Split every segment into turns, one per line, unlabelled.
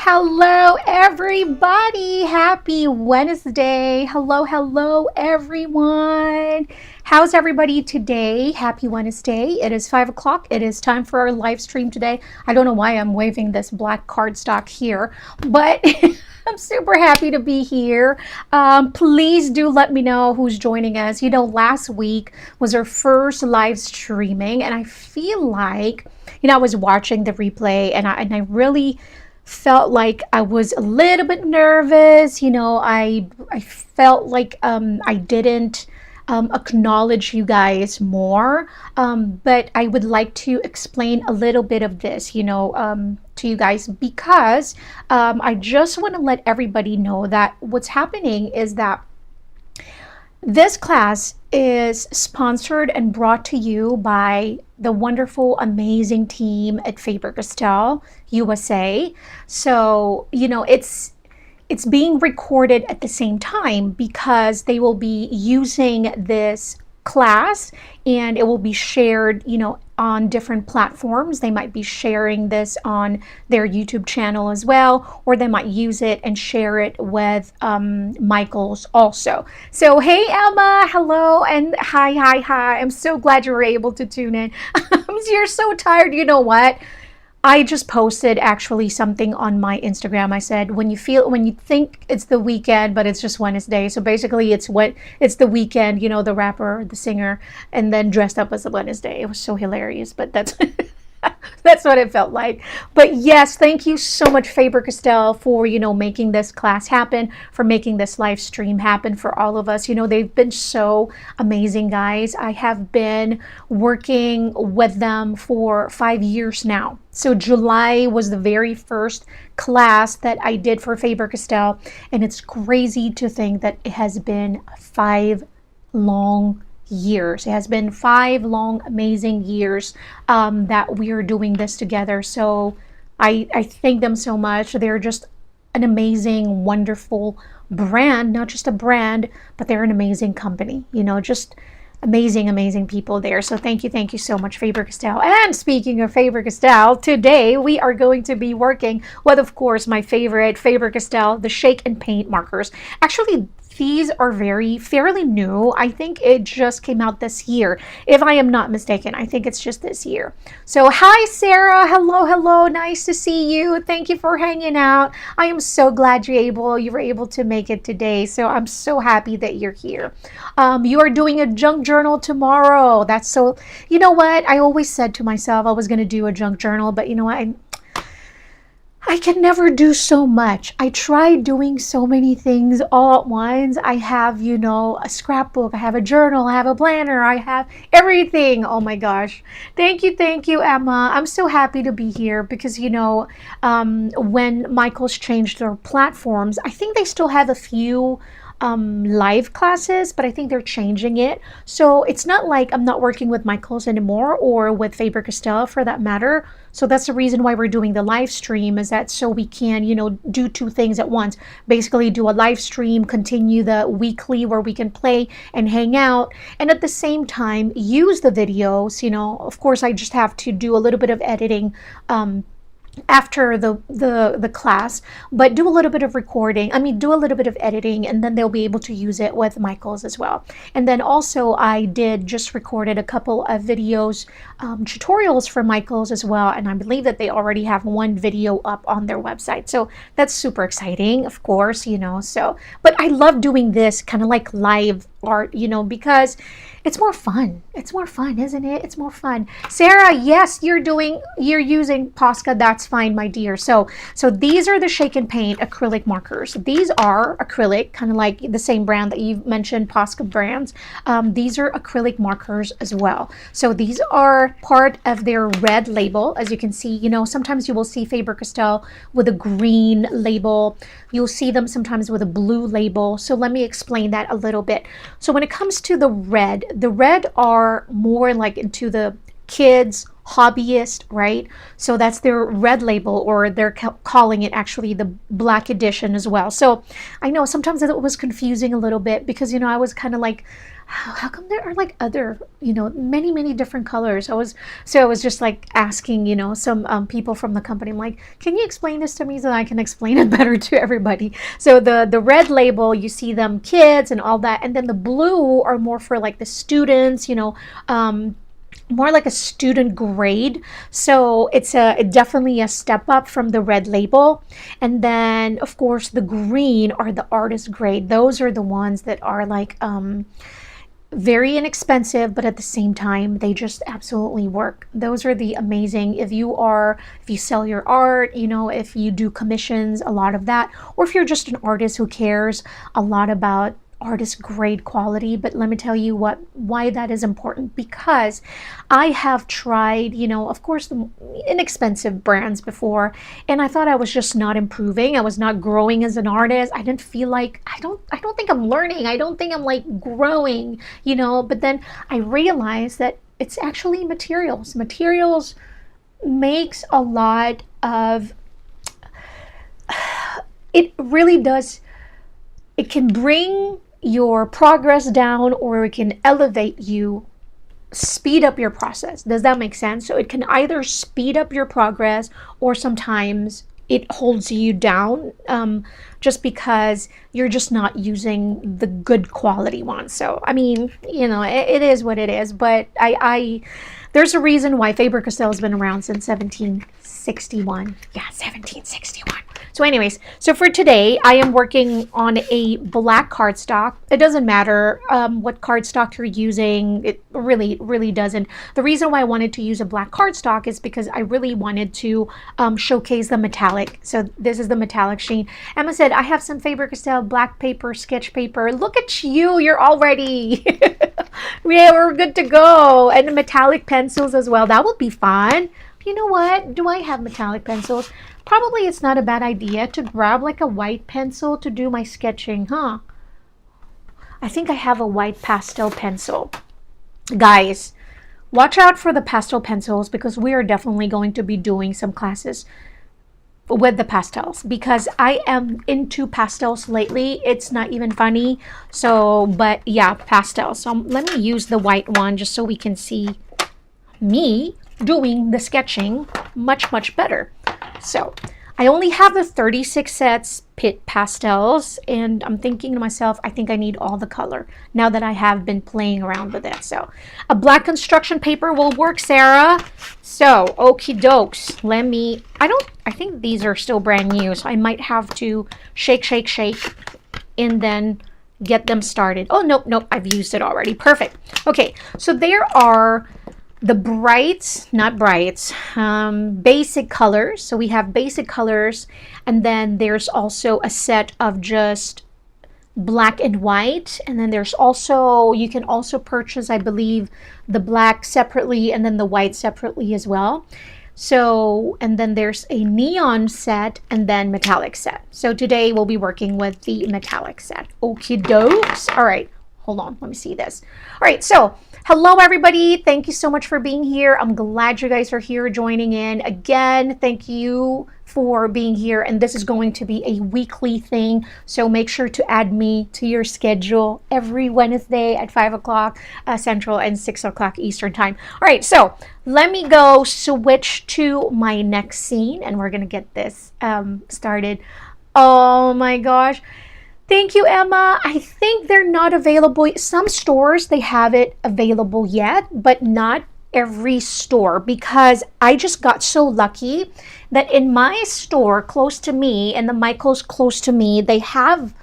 Hello, everybody. Happy Wednesday. Hello, everyone. How's everybody today? Happy Wednesday. It is 5 o'clock. It is time for our live stream today. I don't know why I'm waving this black cardstock here, but I'm super happy to be here. Please do let me know who's joining us. You know, last week was our first live streaming, and I feel like, I was watching the replay, and I really felt like I was a little bit nervous. I felt like I didn't acknowledge you guys more. But I would like to explain a little bit of this, to you guys, because I just want to let everybody know that what's happening is that this class is sponsored and brought to you by the wonderful, amazing team at Faber-Castell, USA. So, it's being recorded at the same time because they will be using this class and it will be shared, on different platforms. They might be sharing this on their YouTube channel as well, or they might use it and share it with Michael's also. So, hey, Emma, hello, and hi. I'm so glad you were able to tune in. You're so tired. You know what? I just posted actually something on my Instagram. I said, when you think it's the weekend, but it's just Wednesday. So basically it's the weekend, the rapper, the singer, and then dressed up as a Wednesday. It was so hilarious, but that's that's what it felt like. But yes, thank you so much, Faber-Castell, for, making this class happen, for making this live stream happen for all of us. They've been so amazing, guys. I have been working with them for 5 years now. So July was the very first class that I did for Faber-Castell, and it's crazy to think that it has been 5 long years. It has been 5 long, amazing years that we are doing this together. So I thank them so much. They're just an amazing, wonderful brand, not just a brand, but they're an amazing company, just amazing people there. So thank you so much, Faber-Castell. And speaking of Faber-Castell, today we are going to be working with, of course, my favorite Faber-Castell, the Shake and Paint markers. Actually, these are fairly new. I think it just came out this year, if I am not mistaken. I think it's just this year. So hi, Sarah. Hello. Nice to see you. Thank you for hanging out. I am so glad you were able to make it today. So I'm so happy that you're here. You are doing a junk journal tomorrow. That's so, you know what? I always said to myself I was going to do a junk journal, but you know what? I can never do so much. I try doing so many things all at once. I have, a scrapbook, I have a journal, I have a planner, I have everything. Oh my gosh. Thank you, Emma. I'm so happy to be here because, when Michael's changed their platforms, I think they still have a few live classes, but I think they're changing it. So it's not like I'm not working with Michael's anymore or with Faber-Castell for that matter. So that's the reason why we're doing the live stream, is that so we can, do 2 things at once. Basically do a live stream, continue the weekly where we can play and hang out, and at the same time use the videos. Of course, I just have to do a little bit of editing after the class, but do a little bit of recording. Do a little bit of editing, and then they'll be able to use it with Michael's as well. And then also I just recorded a couple of videos, tutorials for Michael's as well, and I believe that they already have 1 video up on their website. So that's super exciting, of course, so, but I love doing this kind of like live art, because it's more fun. It's more fun, isn't it? It's more fun. Sarah, yes, you're using Posca. That's fine, my dear. So these are the Shake and Paint acrylic markers. These are acrylic, kind of like the same brand that you've mentioned, Posca brands. These are acrylic markers as well. So these are part of their red label. As you can see, sometimes you will see Faber-Castell with a green label. You'll see them sometimes with a blue label. So let me explain that a little bit. So when it comes to the red are more like into the kids, hobbyist, right? So that's their red label, or they're calling it actually the black edition as well. So I know sometimes it was confusing a little bit because, I was kind of like, how come there are like other, many different colors? I was just like asking, some people from the company. I'm like, can you explain this to me so that I can explain it better to everybody? So the red label, you see them kids and all that, and then the blue are more for like the students, more like a student grade. So it's definitely a step up from the red label. And then of course the green are the artist grade. Those are the ones that are like very inexpensive, but at the same time they just absolutely work. Those are the amazing, if you sell your art, if you do commissions, a lot of that, or if you're just an artist who cares a lot about artist grade quality. But let me tell you why that is important, because I have tried, of course, the inexpensive brands before, and I thought I was just not improving. I was not growing as an artist. I didn't feel like, I don't think I'm learning. I don't think I'm like growing, but then I realized that it's actually materials. Materials makes a lot of, it really does. It can bring your progress down, or it can elevate you, speed up your process. Does that make sense? So it can either speed up your progress, or sometimes it holds you down, just because you're just not using the good quality ones. So I mean, it is what it is. But I there's a reason why Faber-Castell has been around since 1761. Yeah, 1761. So anyways, so for today, I am working on a black cardstock. It doesn't matter what cardstock you're using. It really doesn't. The reason why I wanted to use a black cardstock is because I really wanted to showcase the metallic. So this is the metallic sheen. Emma said, I have some Faber-Castell black paper, sketch paper. Look at you, you're all ready. Yeah, we're good to go. And the metallic pencils as well. That would be fun. You know what? Do I have metallic pencils? Probably it's not a bad idea to grab like a white pencil to do my sketching, huh? I think I have a white pastel pencil. Guys, watch out for the pastel pencils, because we are definitely going to be doing some classes with the pastels, because I am into pastels lately. It's not even funny. So, but yeah, pastels. So let me use the white one just so we can see me doing the sketching much better. So I only have the 36 sets pastels, and I'm thinking to myself, I think I need all the color now that I have been playing around with it. So a black construction paper will work, Sarah. So okie dokes, I think these are still brand new, so I might have to shake and then get them started. Oh, nope, I've used it already. Perfect. Okay, so there are the basic colors. So we have basic colors, and then there's also a set of just black and white, and then there's also, you can also purchase, I believe, the black separately and then the white separately as well. So, and then there's a neon set and then metallic set. So today we'll be working with the metallic set. Okie dokes. All right, hold on, let me see this. All right, so hello everybody, thank you so much for being here. I'm glad you guys are here joining in. Again, thank you for being here, and this is going to be a weekly thing, so make sure to add me to your schedule every Wednesday at 5 o'clock Central and 6 o'clock Eastern time. All right, so let me go switch to my next scene, and we're gonna get this started. Oh my gosh. Thank you, Emma. I think they're not available. Some stores, they have it available yet, but not every store, because I just got so lucky that in my store close to me and the Michaels close to me, they have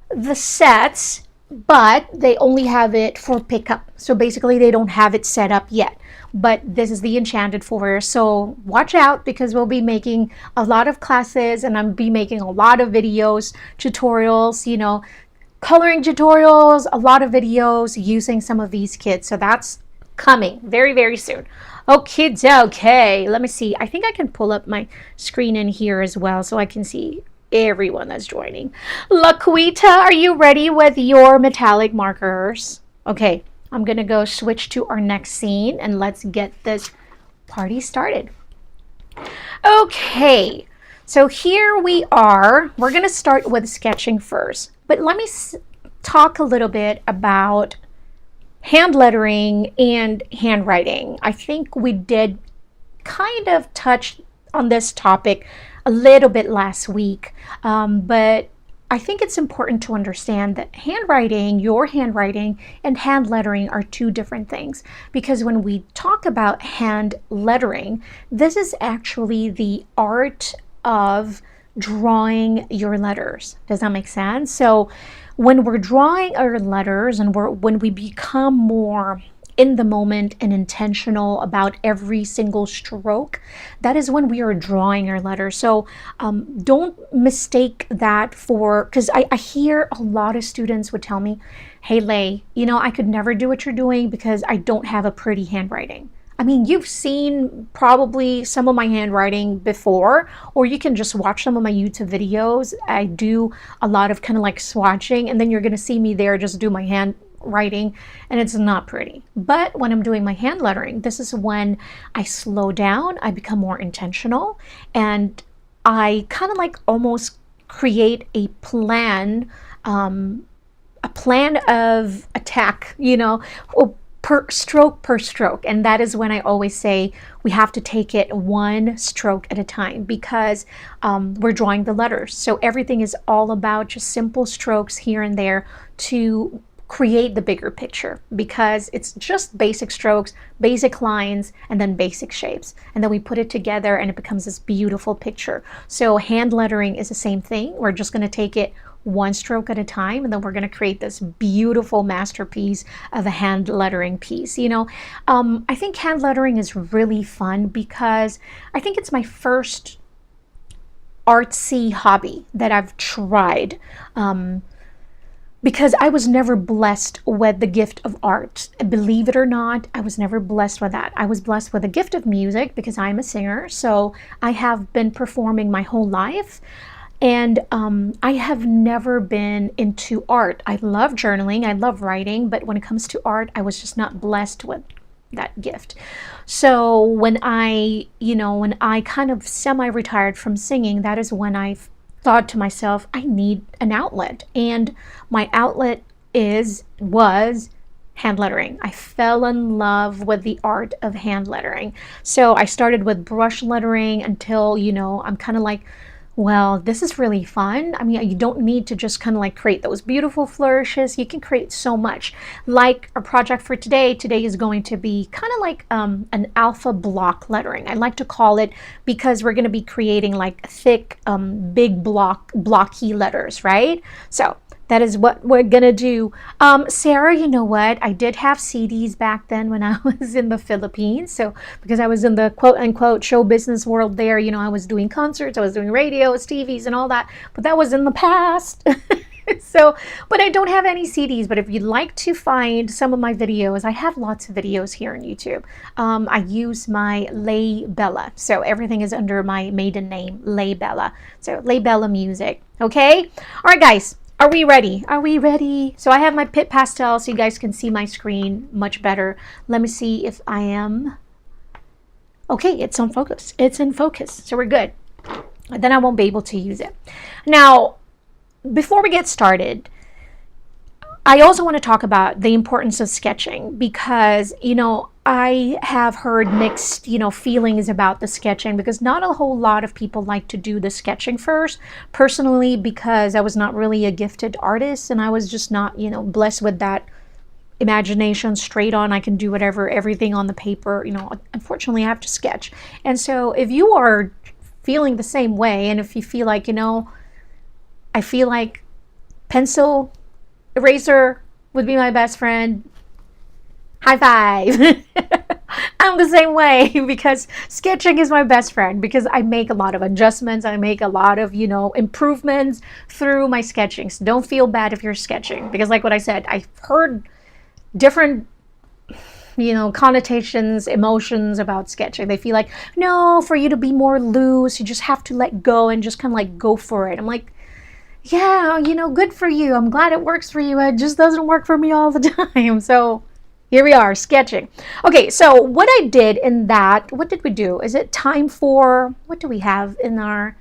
the sets, but they only have it for pickup. So basically they don't have it set up yet. But this is the Enchanted Forest, so watch out, because we'll be making a lot of classes, and I'll be making a lot of videos, tutorials, coloring tutorials, a lot of videos using some of these kits. So that's coming very soon. Okay, let me see. I think I can pull up my screen in here as well so I can see everyone that's joining. Laquita, are you ready with your metallic markers? Okay, I'm gonna go switch to our next scene, and let's get this party started. Okay, so here we are. We're gonna start with sketching first, but let me talk a little bit about hand lettering and handwriting. I think we did kind of touch on this topic a little bit last week, but I think it's important to understand that handwriting, your handwriting, and hand lettering are two different things. Because when we talk about hand lettering, this is actually the art of drawing your letters. Does that make sense? So when we're drawing our letters and when we become more in the moment and intentional about every single stroke, that is when we are drawing our letters. So don't mistake that for, because I hear a lot of students would tell me, hey Lay, I could never do what you're doing because I don't have a pretty handwriting. I mean, you've seen probably some of my handwriting before, or you can just watch some of my YouTube videos. I do a lot of kind of like swatching, and then you're going to see me there just do my handwriting, and it's not pretty. But when I'm doing my hand lettering, this is when I slow down, I become more intentional, and I kind of like almost create a plan of attack, per stroke. And that is when I always say we have to take it one stroke at a time, because we're drawing the letters. So everything is all about just simple strokes here and there to create the bigger picture, because it's just basic strokes, basic lines, and then basic shapes. And then we put it together and it becomes this beautiful picture. So hand lettering is the same thing. We're just going to take it one stroke at a time, and then we're going to create this beautiful masterpiece of a hand lettering piece. I think hand lettering is really fun because I think it's my first artsy hobby that I've tried, because I was never blessed with the gift of art. Believe it or not, I was never blessed with that. I was blessed with the gift of music because I'm a singer, so I have been performing my whole life. And I have never been into art. I love journaling, I love writing, but when it comes to art, I was just not blessed with that gift. So when I kind of semi-retired from singing, that is when I thought to myself, I need an outlet. And my outlet was hand lettering. I fell in love with the art of hand lettering. So I started with brush lettering until, I'm kind of like, well, this is really fun. I mean, you don't need to just kind of like create those beautiful flourishes. You can create so much. Like our project for today is going to be kind of like an alpha block lettering. I like to call it, because we're going to be creating like thick, big blocky letters, right? So that is what we're gonna do. Sarah, you know what? I did have CDs back then when I was in the Philippines. So because I was in the quote unquote show business world there, I was doing concerts, I was doing radios, TVs and all that, but that was in the past. But I don't have any CDs. But if you'd like to find some of my videos, I have lots of videos here on YouTube. I use my Lay Bella. So everything is under my maiden name, Lay Bella. So Lay Bella Music. Okay? All right, guys. Are we ready? Are we ready? So I have my Pit Pastel so you guys can see my screen much better. Let me see if I am. Okay, it's on focus. It's in focus. So we're good. And then I won't be able to use it. Now, before we get started, I also want to talk about the importance of sketching, because, I have heard mixed, feelings about the sketching, because not a whole lot of people like to do the sketching first. Personally, because I was not really a gifted artist, and I was just not, blessed with that imagination straight on. I can do whatever, everything on the paper, unfortunately I have to sketch. And so if you are feeling the same way, and if you feel like, I feel like pencil, eraser would be my best friend, high five. I'm the same way, because sketching is my best friend, because I make a lot of adjustments. I make a lot of, improvements through my sketching. So don't feel bad if you're sketching, because like what I said, I've heard different, connotations, emotions about sketching. They feel like, no, for you to be more loose, you just have to let go and just kind of like go for it. I'm like, yeah, good for you. I'm glad it works for you. It just doesn't work for me all the time. So here we are, sketching. Okay, so what I did in that, what did we do? Is it time for, what do we have in our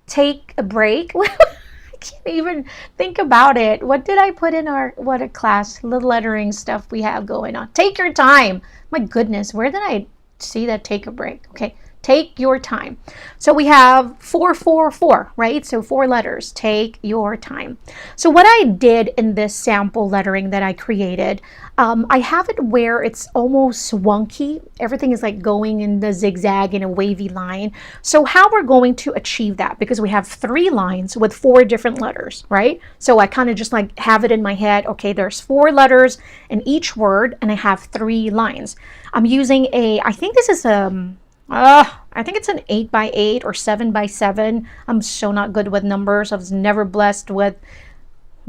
take a break? I can't even think about it. What did I put in what a class, the lettering stuff we have going on? Take your time. My goodness, where did I see that? Take a break. Okay, take your time. So we have 444, right? So 4 letters. Take your time. So what I did in this sample lettering that I created, I have it where it's almost wonky. Everything is like going in the zigzag in a wavy line. So how we're going to achieve that, because we have 3 lines with 4 different letters, right? So I kind of just like have it in my head. Okay, there's 4 letters in each word and I have 3 lines. I'm using I think this is I think it's an 8x8 or 7x7. I'm so not good with numbers. I was never blessed with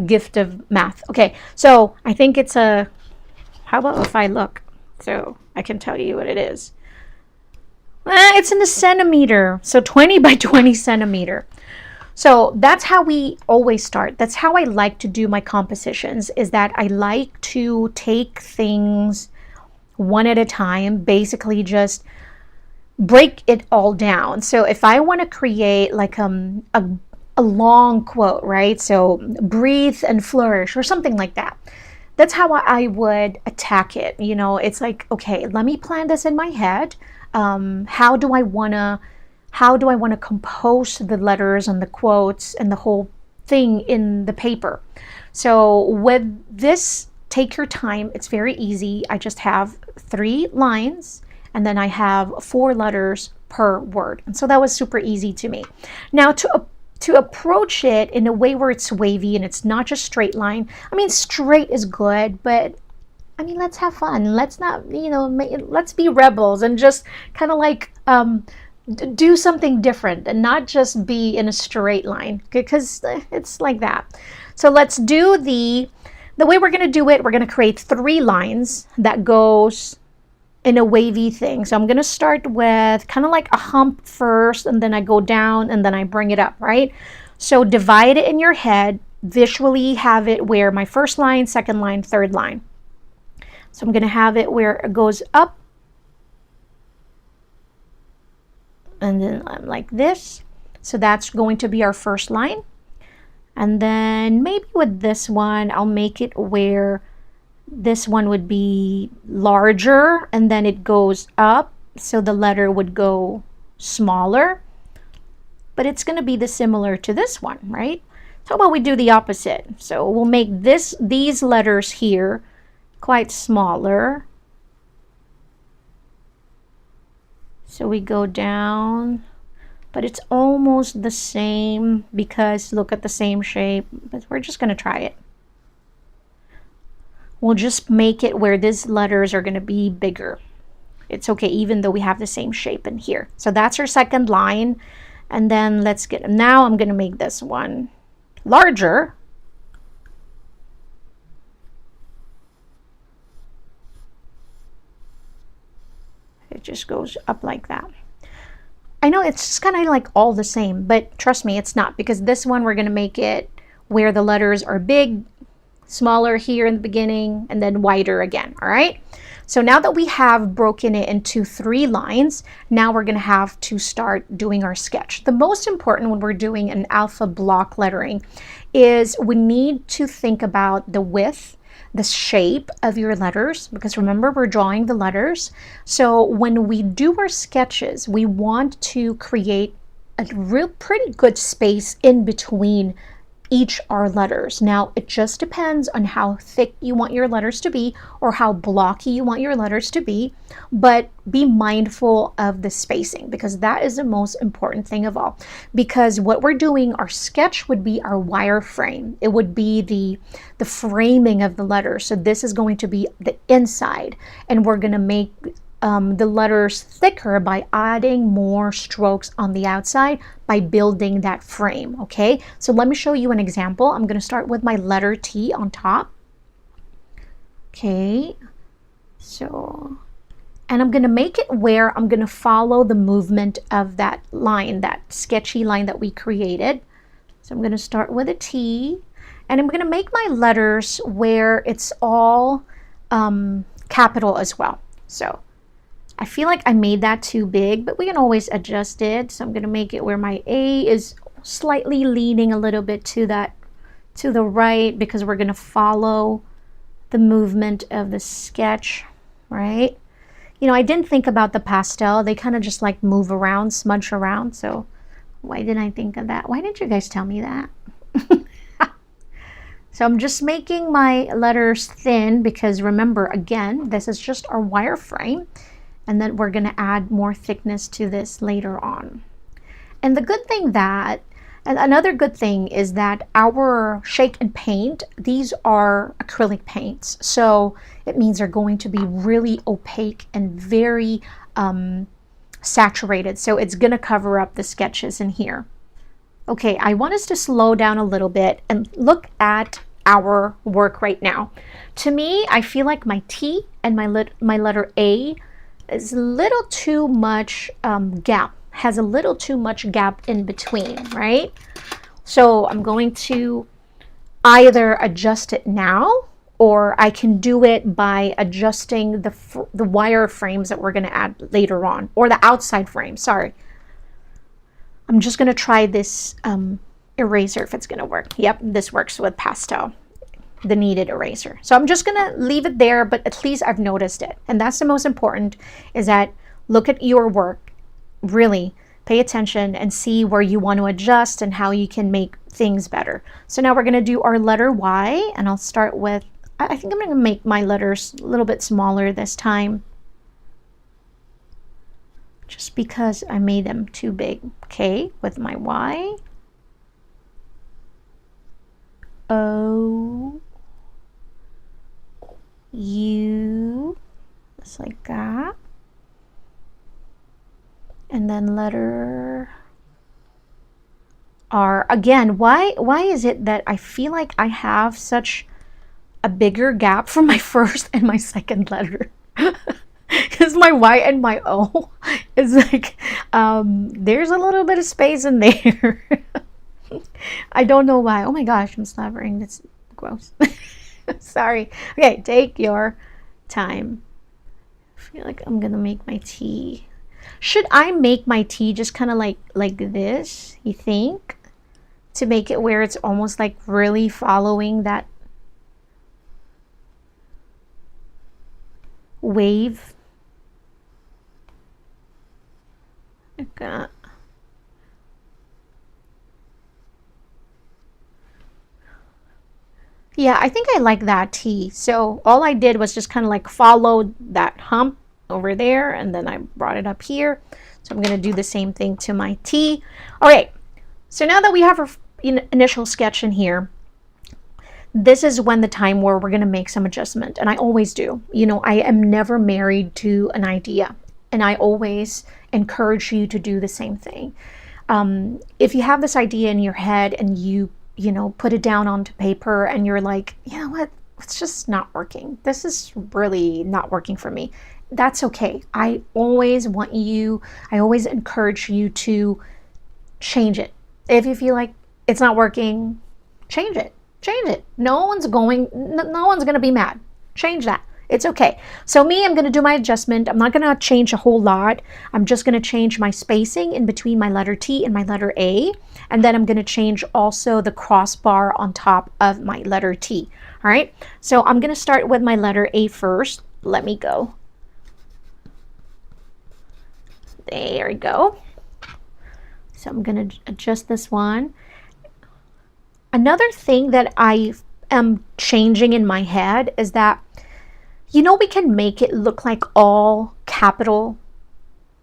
gift of math. Okay, so I think it's how about if I look so I can tell you what it is. It's in a centimeter, so 20 by 20 centimeter. So that's how we always start. That's how I like to do my compositions, is that I like to take things one at a time, basically just break it all down. So if I want to create like a long quote, right? So breathe and flourish or something like that. That's how I would attack it. You know, it's like, okay, let me plan this in my head. How do I want to compose the letters and the quotes and the whole thing in the paper? So with this, take your time. It's very easy. I just have 3 lines and then I have 4 letters per word. And so that was super easy to me. Now to approach it in a way where it's wavy and it's not just straight line. I mean, straight is good, but I mean, let's have fun. Let's not, let's be rebels and just kind of like do something different and not just be in a straight line, because it's like that. So let's do the way we're going to do it. We're going to create 3 lines that goes in a wavy thing. So I'm going to start with kind of like a hump first, and then I go down and then I bring it up, right? So divide it in your head, visually have it where my first line, second line, third line. So I'm going to have it where it goes up and then I'm like this. So that's going to be our first line. And then maybe with this one, I'll make it where this one would be larger and then it goes up, so the letter would go smaller, but it's going to be similar to this one, right? How about we do the opposite? So we'll make these letters here quite smaller. So we go down, but it's almost the same because look at the same shape, but we're just going to try it. We'll just make it where these letters are going to be bigger. It's okay, even though we have the same shape in here. So that's our second line. And then now I'm going to make this one larger. It just goes up like that. I know it's just kind of like all the same, but trust me, it's not, because this one we're going to make it where the letters are big, smaller here in the beginning, and then wider again. All right, so now that we have broken it into 3 lines, now we're going to have to start doing our sketch. The most important when we're doing an alpha block lettering is we need to think about the width, the shape of your letters, because remember, we're drawing the letters. So when we do our sketches, we want to create a pretty good space in between each our letters. Now it just depends on how thick you want your letters to be or how blocky you want your letters to be, but be mindful of the spacing, because that is the most important thing of all. Because what we're doing, our sketch would be our wireframe. It would be the framing of the letters. So this is going to be the inside, and we're going to make the letters thicker by adding more strokes on the outside, by building that frame. Okay, so let me show you an example. I'm going to start with my letter T on top. Okay, so, and I'm going to make it where I'm going to follow the movement of that line, that sketchy line that we created. So I'm going to start with a T, and I'm going to make my letters where it's all capital as well. So I feel like I made that too big, but we can always adjust it. So I'm going to make it where my A is slightly leaning a little bit to the right, because we're going to follow the movement of the sketch, right? You know, I didn't think about the pastel. They kind of just like move around, smudge around. So why didn't I think of that? Why didn't you guys tell me that? So I'm just making my letters thin because remember, again, this is just our wireframe, and then we're going to add more thickness to this later on. And the good thing that, and another good thing is that our shake and paint, these are acrylic paints. So it means they're going to be really opaque and very saturated. So it's going to cover up the sketches in here. Okay, I want us to slow down a little bit and look at our work right now. To me, I feel like my T and my letter A is a little too much gap, has a little too much gap in between, right? So I'm going to either adjust it now, or I can do it by adjusting the wire frames that we're going to add later on, or the outside frame, sorry. I'm just going to try this eraser if it's going to work. Yep, this works with pastel, the kneaded eraser. So I'm just going to leave it there, but at least I've noticed it. And that's the most important, is that look at your work, really pay attention and see where you want to adjust and how you can make things better. So now we're going to do our letter Y, and I'll start with, I think I'm going to make my letters a little bit smaller this time, just because I made them too big. Okay, with my Y, O, U, just like that. And then letter R. Again, why is it that I feel like I have such a bigger gap from my first and my second letter? Because my Y and my O is like, there's a little bit of space in there. I don't know why. Oh my gosh, I'm slobbering. That's gross. Sorry. Okay, take your time. I feel like I'm gonna make my T. Should I make my T just kind of like this, you think? To make it where it's almost like really following that wave. Okay. Yeah, I think I like that T. So all I did was just kind of like follow that hump over there, and then I brought it up here. So I'm going to do the same thing to my T. All right, so now that we have our initial sketch in here, this is when the time where we're going to make some adjustment, and I always do. You know, I am never married to an idea, and I always encourage you to do the same thing. If you have this idea in your head and you know, put it down onto paper and you're like, you know what, it's just not working. This is really not working for me. That's okay. I always encourage you to change it. If you feel like it's not working, change it. Change it. No one's going to be mad. Change that. It's okay. So me, I'm going to do my adjustment. I'm not going to change a whole lot. I'm just going to change my spacing in between my letter T and my letter A. And then I'm going to change also the crossbar on top of my letter T. All right. So I'm going to start with my letter A first. Let me go. There we go. So I'm going to adjust this one. Another thing that I am changing in my head is that, you know, we can make it look like all capital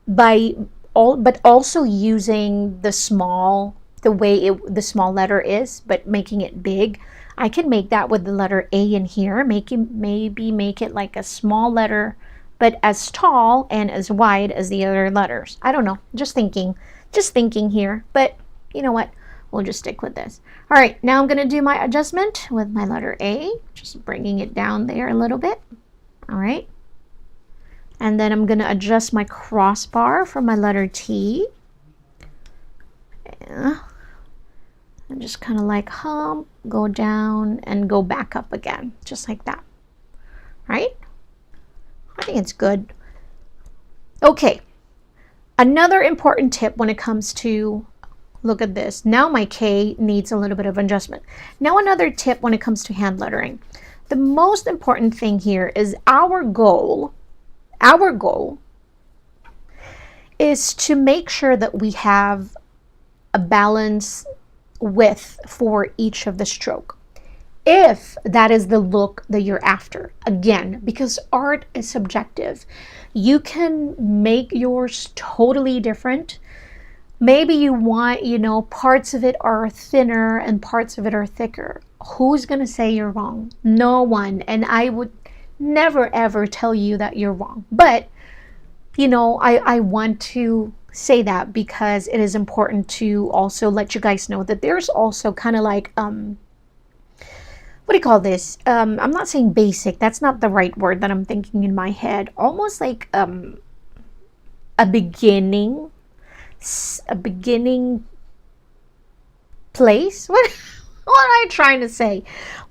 but also using the small, the way the small letter is, but making it big. I can make that with the letter A in here, maybe make it like a small letter, but as tall and as wide as the other letters. I don't know, just thinking here, but you know what? We'll just stick with this. All right, now I'm going to do my adjustment with my letter A, just bringing it down there a little bit. All right. And then I'm going to adjust my crossbar for my letter T. Yeah. And just kind of like hump, go down, and go back up again, just like that. Right? I think it's good. Okay. Another important tip when it comes to Look at this. Now my K needs a little bit of adjustment. Now another tip when it comes to hand lettering. The most important thing here is our goal is to make sure that we have a balance width for each of the stroke. If that is the look that you're after, again, because art is subjective, you can make yours totally different. Maybe you want, parts of it are thinner and parts of it are thicker. Who's going to say you're wrong? No one. And I would never, ever tell you that you're wrong. But, I want to say that because it is important to also let you guys know that there's also kind of like, what do you call this? I'm not saying basic. That's not the right word that I'm thinking in my head. Almost like a beginning place. What am I trying to say?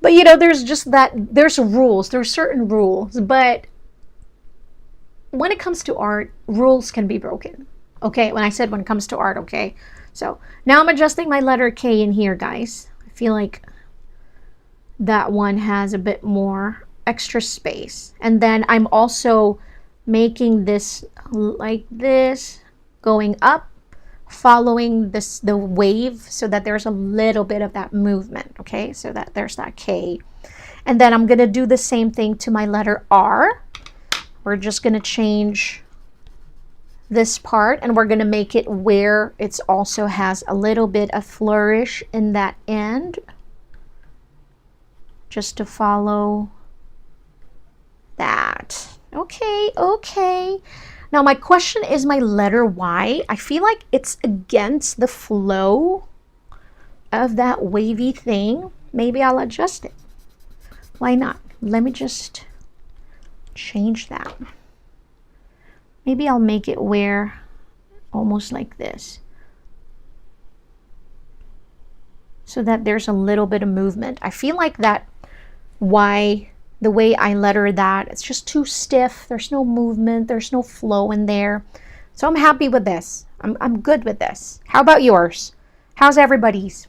But there's just that, there's certain rules, but when it comes to art, rules can be broken. Okay, when I said when it comes to art, okay. So now I'm adjusting my letter K in here, guys. I feel like that one has a bit more extra space. And then I'm also making this like this, going up, following the wave so that there's a little bit of that movement, okay? So that there's that K. And then I'm going to do the same thing to my letter R. We're just going to change this part and we're going to make it where it also has a little bit of flourish in that end, just to follow that. Okay. Now my question is my letter Y. I feel like it's against the flow of that wavy thing. Maybe I'll adjust it. Why not? Let me just change that. Maybe I'll make it where almost like this, so that there's a little bit of movement. I feel like that Y, the way I letter that, it's just too stiff. There's no movement, there's no flow in there. So I'm happy with this. I'm good with this. How about yours? How's everybody's?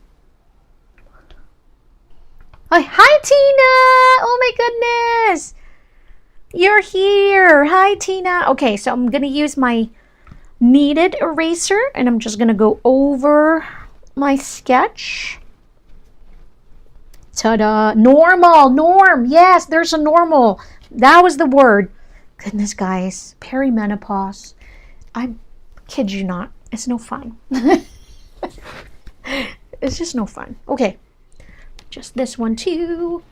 Hi Tina! Oh my goodness! You're here. Hi Tina. Okay, so I'm gonna use my kneaded eraser and I'm just gonna go over my sketch. Ta-da! Norm. Yes, there's a normal. That was the word. Goodness, guys. Perimenopause. I kid you not. It's no fun. It's just no fun. Okay. Just this one too.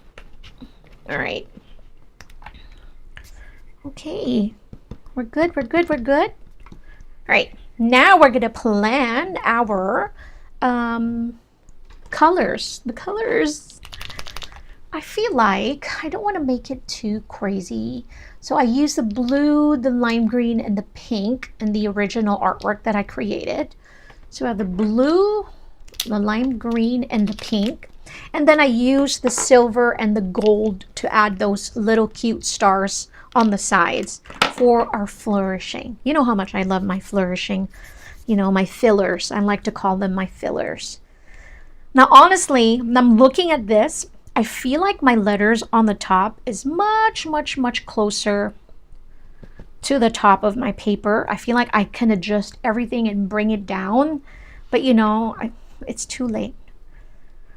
All right. Okay. We're good. All right. Now we're going to plan our colors. The colors, I feel like I don't want to make it too crazy. So I use the blue, the lime green, and the pink in the original artwork that I created. So I have the blue, the lime green, and the pink. And then I use the silver and the gold to add those little cute stars on the sides for our flourishing. You know how much I love my flourishing, my fillers. I like to call them my fillers. Now, honestly, when I'm looking at this, I feel like my letters on the top is much closer to the top of my paper. I feel like I can adjust everything and bring it down, but it's too late.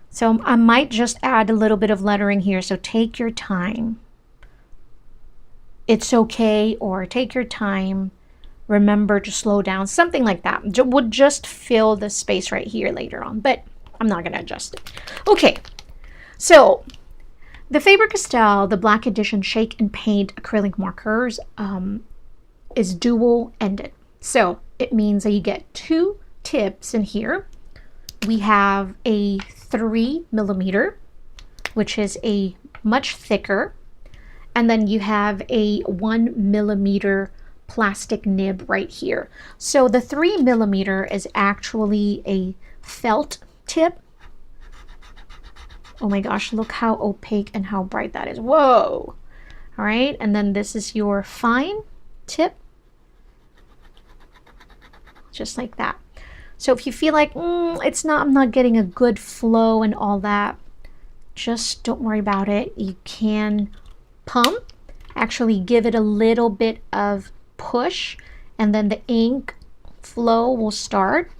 So I might just add a little bit of lettering here. So take your time. It's okay, or take your time. Remember to slow down. Something like that would just fill the space right here later on, but I'm not going to adjust it. Okay, so the Faber-Castell, the Black Edition Shake and Paint acrylic markers is dual-ended. So it means that you get two tips in here. We have a 3mm, which is a much thicker, and then you have a 1mm plastic nib right here. So the 3mm is actually a felt tip. Oh my gosh, look how opaque and how bright that is. Whoa! All right, and then this is your fine tip, just like that. So if you feel like I'm not getting a good flow and all that, just don't worry about it. You can pump, actually give it a little bit of push, and then the ink flow will start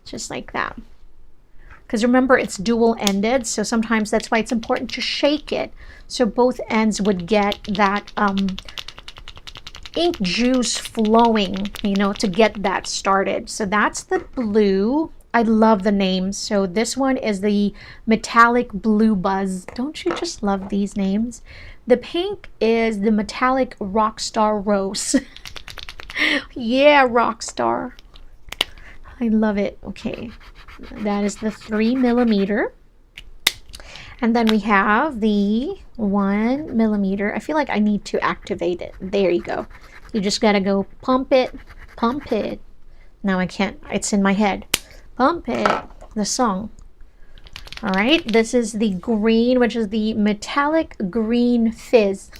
just like that. Because remember, it's dual ended, so sometimes that's why it's important to shake it so both ends would get that ink juice flowing, you know, to get that started. So that's the blue. I love the names. So this one is the Metallic Blue Buzz. Don't you just love these names? The pink is the Metallic Rockstar Rose. Yeah, Rockstar. I love it. Okay, that is the 3mm. And then we have the 1mm. I feel like I need to activate it. There you go. You just gotta go pump it, pump it. Now I can't, it's in my head. Pump it, the song. All right, this is the green, which is the Metallic Green Fizz.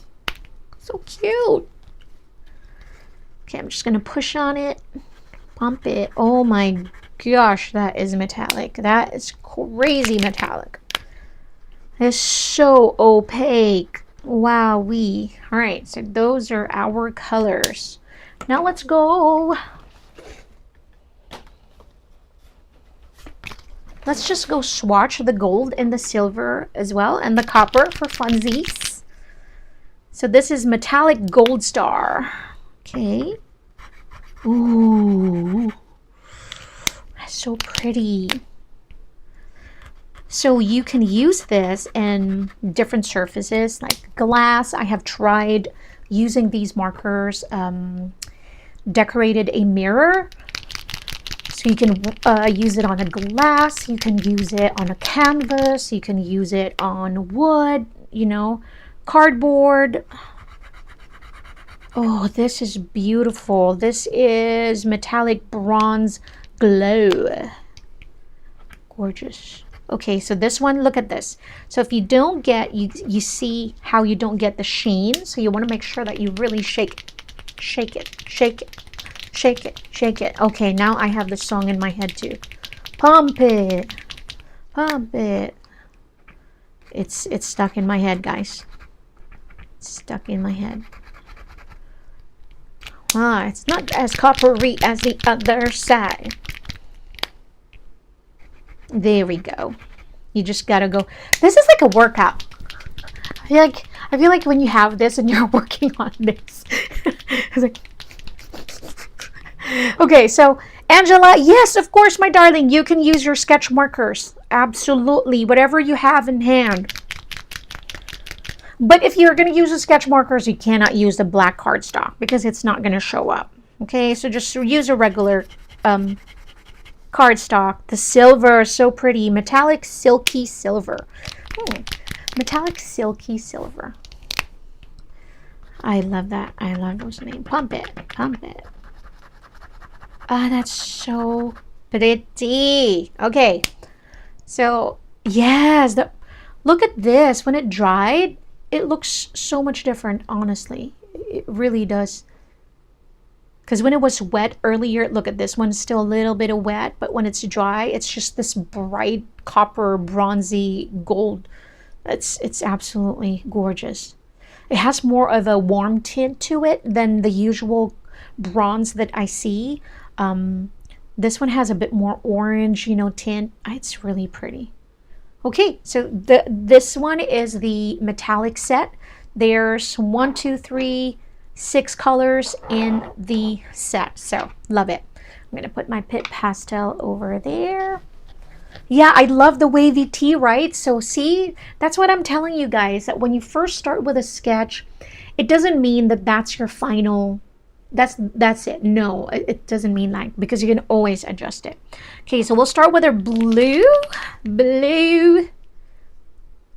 So cute. Okay, I'm just gonna push on it, pump it. Oh my gosh, that is metallic. That is crazy metallic. It's so opaque. Wowee. All right, so those are our colors. Now let's go. Let's just go swatch the gold and the silver as well, and the copper for funsies. So this is Metallic Gold Star. Okay. Ooh. That's so pretty. So you can use this in different surfaces like glass. I have tried using these markers, decorated a mirror. So you can use it on a glass, you can use it on a canvas, you can use it on wood, you know, cardboard. Oh, this is beautiful. This is Metallic Bronze Glow. Gorgeous. Okay, so this one, look at this. So if you don't get, you see how you don't get the sheen. So you want to make sure that you really shake it, shake it, shake it, shake it, shake it. Okay, now I have the song in my head too. Pump it, pump it. It's stuck in my head, guys. It's stuck in my head. Ah, it's not as coppery as the other side. There we go. You just gotta go. This is like a workout. I feel like when you have this and you're working on this. It's like, okay, so Angela, yes, of course, my darling, you can use your sketch markers. Absolutely, whatever you have in hand. But if you're going to use the sketch markers, you cannot use the black cardstock because it's not going to show up. Okay, so just use a regular cardstock. The silver is so pretty. Metallic silky silver. Metallic silky silver. I love that. I love those names. Pump it. Pump it. Ah, that's so pretty. Okay. So, yes. Look at this. When it dried, it looks so much different, honestly. It really does. Because when it was wet earlier, look at this one, still a little bit of wet, but when it's dry, it's just this bright copper, bronzy gold. It's absolutely gorgeous. It has more of a warm tint to it than the usual bronze that I see. This one has a bit more orange, you know, tint. It's really pretty. Okay, so this one is the metallic set. There's 1, 2, 3, 6 colors in the set. So love it. I'm gonna put my Pit Pastel over there. Yeah, I love the wavy tee, right? So see, that's what I'm telling you guys, that when you first start with a sketch, it doesn't mean that that's your final, that's it. No, it doesn't mean that, because you can always adjust it. Okay, so we'll start with our blue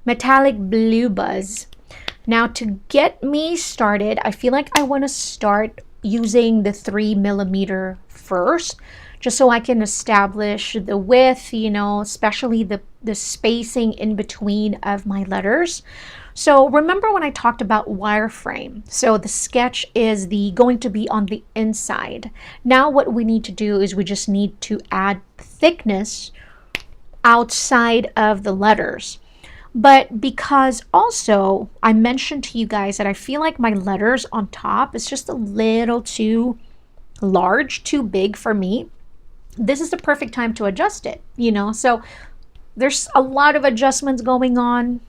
Metallic Blue Buzz. Now to get me started, I feel like I want to start using the 3mm first, just so I can establish the width, you know, especially the spacing in between of my letters. So remember when I talked about wireframe? So the sketch is going to be on the inside. Now what we need to do is we just need to add thickness outside of the letters. But because also I mentioned to you guys that I feel like my letters on top is just a little too large, too big for me, this is the perfect time to adjust it, you know? So there's a lot of adjustments going on.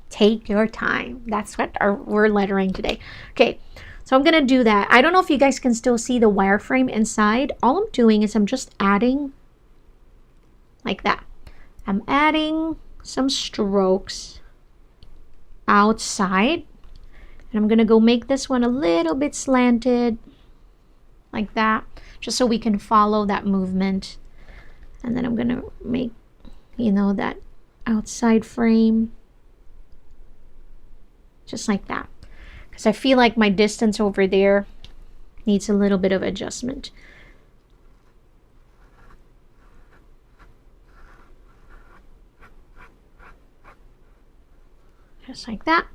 Take your time. That's what we're lettering today. Okay, so I'm gonna do that. I don't know if you guys can still see the wireframe inside. All I'm doing is I'm just adding like that. I'm adding some strokes outside, and I'm gonna go make this one a little bit slanted like that, just so we can follow that movement. And then I'm gonna make, you know, that outside frame just like that, because I feel like my distance over there needs a little bit of adjustment. Just like that.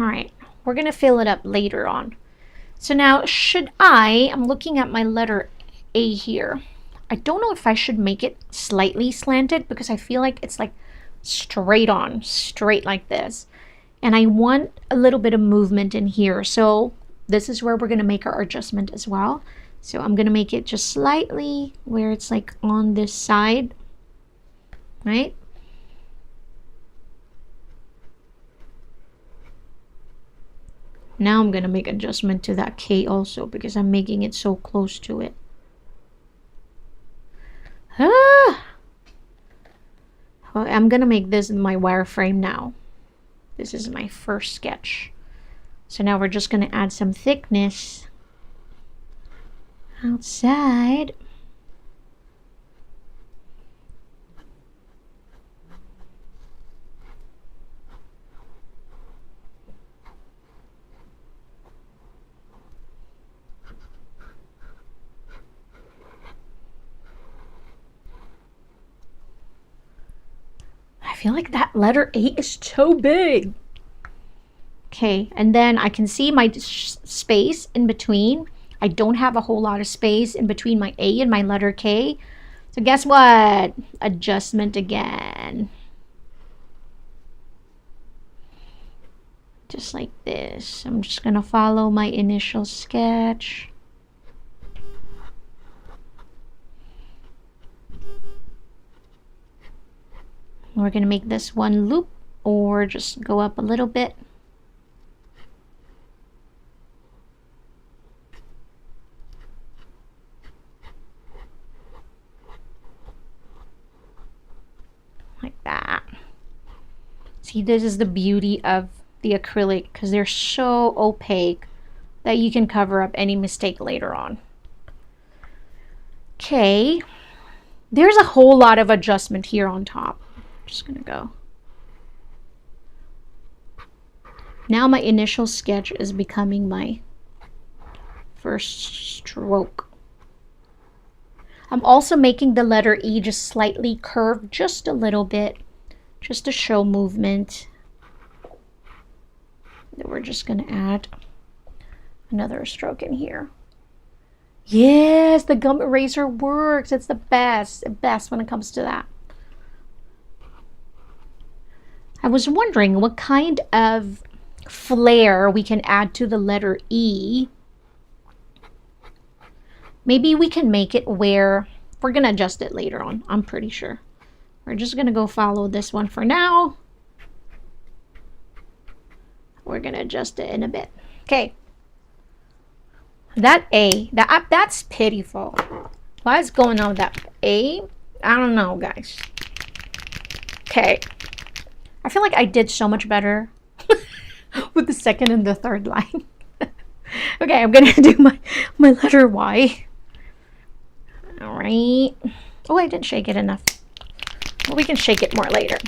All right, we're gonna fill it up later on. So now I'm looking at my letter A here. I don't know if I should make it slightly slanted, because I feel like it's like straight like this. And I want a little bit of movement in here. So this is where we're going to make our adjustment as well. So I'm going to make it just slightly where it's like on this side, right? Now I'm going to make adjustment to that K also, because I'm making it so close to it. Well, I'm gonna make this my wireframe now. This is my first sketch. So now we're just gonna add some thickness outside. I feel like that letter A is so big. Okay, and then I can see my space in between. I don't have a whole lot of space in between my A and my letter K. So guess what? Adjustment again. Just like this. I'm just gonna follow my initial sketch. We're going to make this one loop, or just go up a little bit. Like that. See, this is the beauty of the acrylic, because they're so opaque that you can cover up any mistake later on. Okay, there's a whole lot of adjustment here on top. Just gonna go. Now my initial sketch is becoming my first stroke. I'm also making the letter E just slightly curved, just a little bit, just to show movement. Then we're just gonna add another stroke in here. Yes, the gum eraser works. It's the best when it comes to that. I was wondering what kind of flair we can add to the letter E. Maybe we can make it where we're going to adjust it later on, I'm pretty sure. We're just going to go follow this one for now. We're going to adjust it in a bit. Okay. That A, that's pitiful. What is going on with that A? I don't know, guys. Okay. I feel like I did so much better with the second and the third line. Okay, I'm gonna do my letter Y. All right. Oh, I didn't shake it enough. Well, we can shake it more later.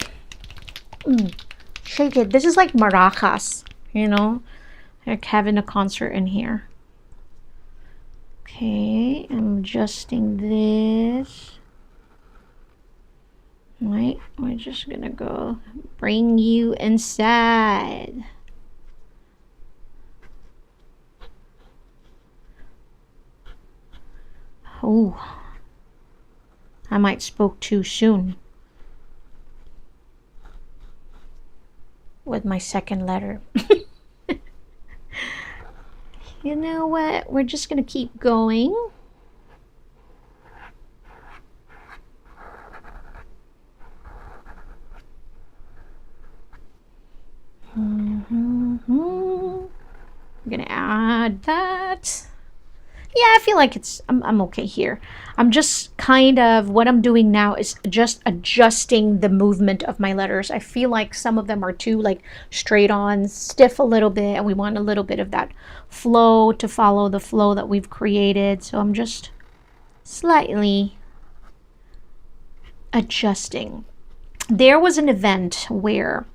Shake it. This is like maracas, you know, like having a concert in here. Okay, I'm adjusting this. Right, we're just gonna go bring you inside. Oh, I might spoke too soon with my second letter. You know what? We're just gonna keep going. I'm gonna add that. Yeah, I feel like I'm okay here. I'm just kind of, what I'm doing now is just adjusting the movement of my letters. I feel like some of them are too like straight on, stiff a little bit, and we want a little bit of that flow to follow the flow that we've created. So I'm just slightly adjusting. There was an event where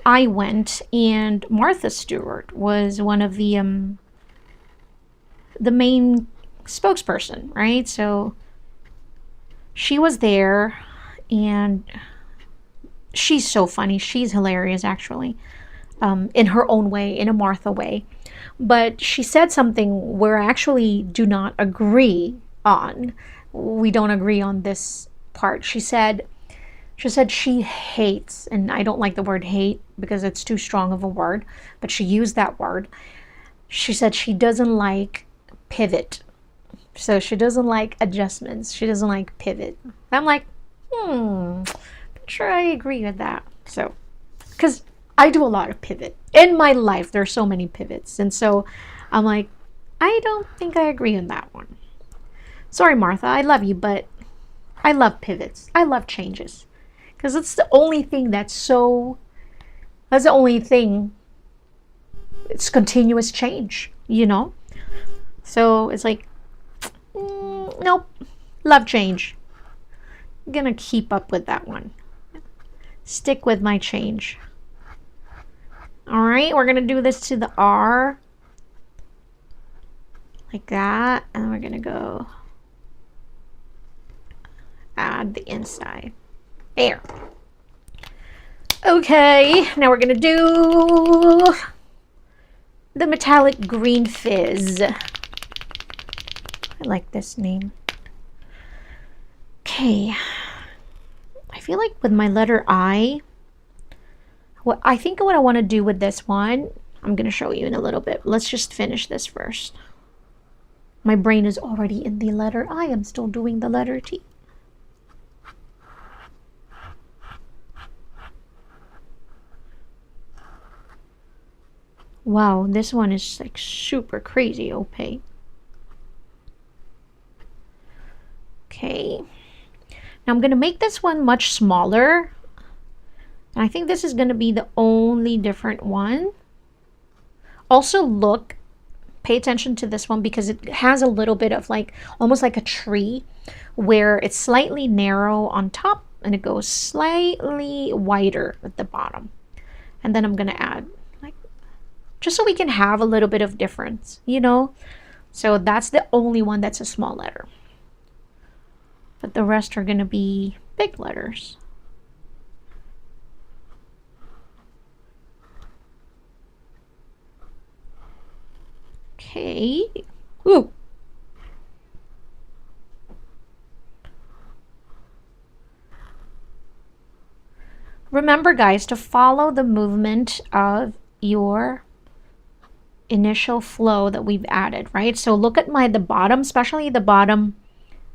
I went, and Martha Stewart was one of the main spokesperson, right? So she was there, and she's so funny. She's hilarious, actually, in her own way, in a Martha way. But she said something where I actually do not agree on. We don't agree on this part. She said she hates, and I don't like the word hate because it's too strong of a word, but she used that word. She said she doesn't like pivot. So she doesn't like adjustments. She doesn't like pivot. I'm like, not sure I agree with that. So, because I do a lot of pivot. In my life, there's so many pivots. And so I'm like, I don't think I agree on that one. Sorry, Martha, I love you, but I love pivots. I love changes. Because it's the only thing that's the only thing, it's continuous change, you know? So it's like, nope, love change. I'm gonna keep up with that one. Stick with my change. All right, we're gonna do this to the R. Like that, and we're gonna go add the inside. There. Okay, now we're gonna do the metallic green fizz. I like this name. Okay. I feel like with my letter I, what I want to do with this one, I'm going to show you in a little bit. Let's just finish this first. My brain is already in the letter I. I'm still doing the letter T. Wow, this one is like super crazy opaque. Okay, now I'm going to make this one much smaller. And I think this is going to be the only different one. Also pay attention to this one because it has a little bit of like, almost like a tree where it's slightly narrow on top and it goes slightly wider at the bottom. And then I'm going to add like, just so we can have a little bit of difference, you know? So that's the only one that's a small letter. But the rest are going to be big letters. Okay. Ooh. Remember, guys, to follow the movement of your initial flow that we've added, right? So look at the bottom, especially the bottom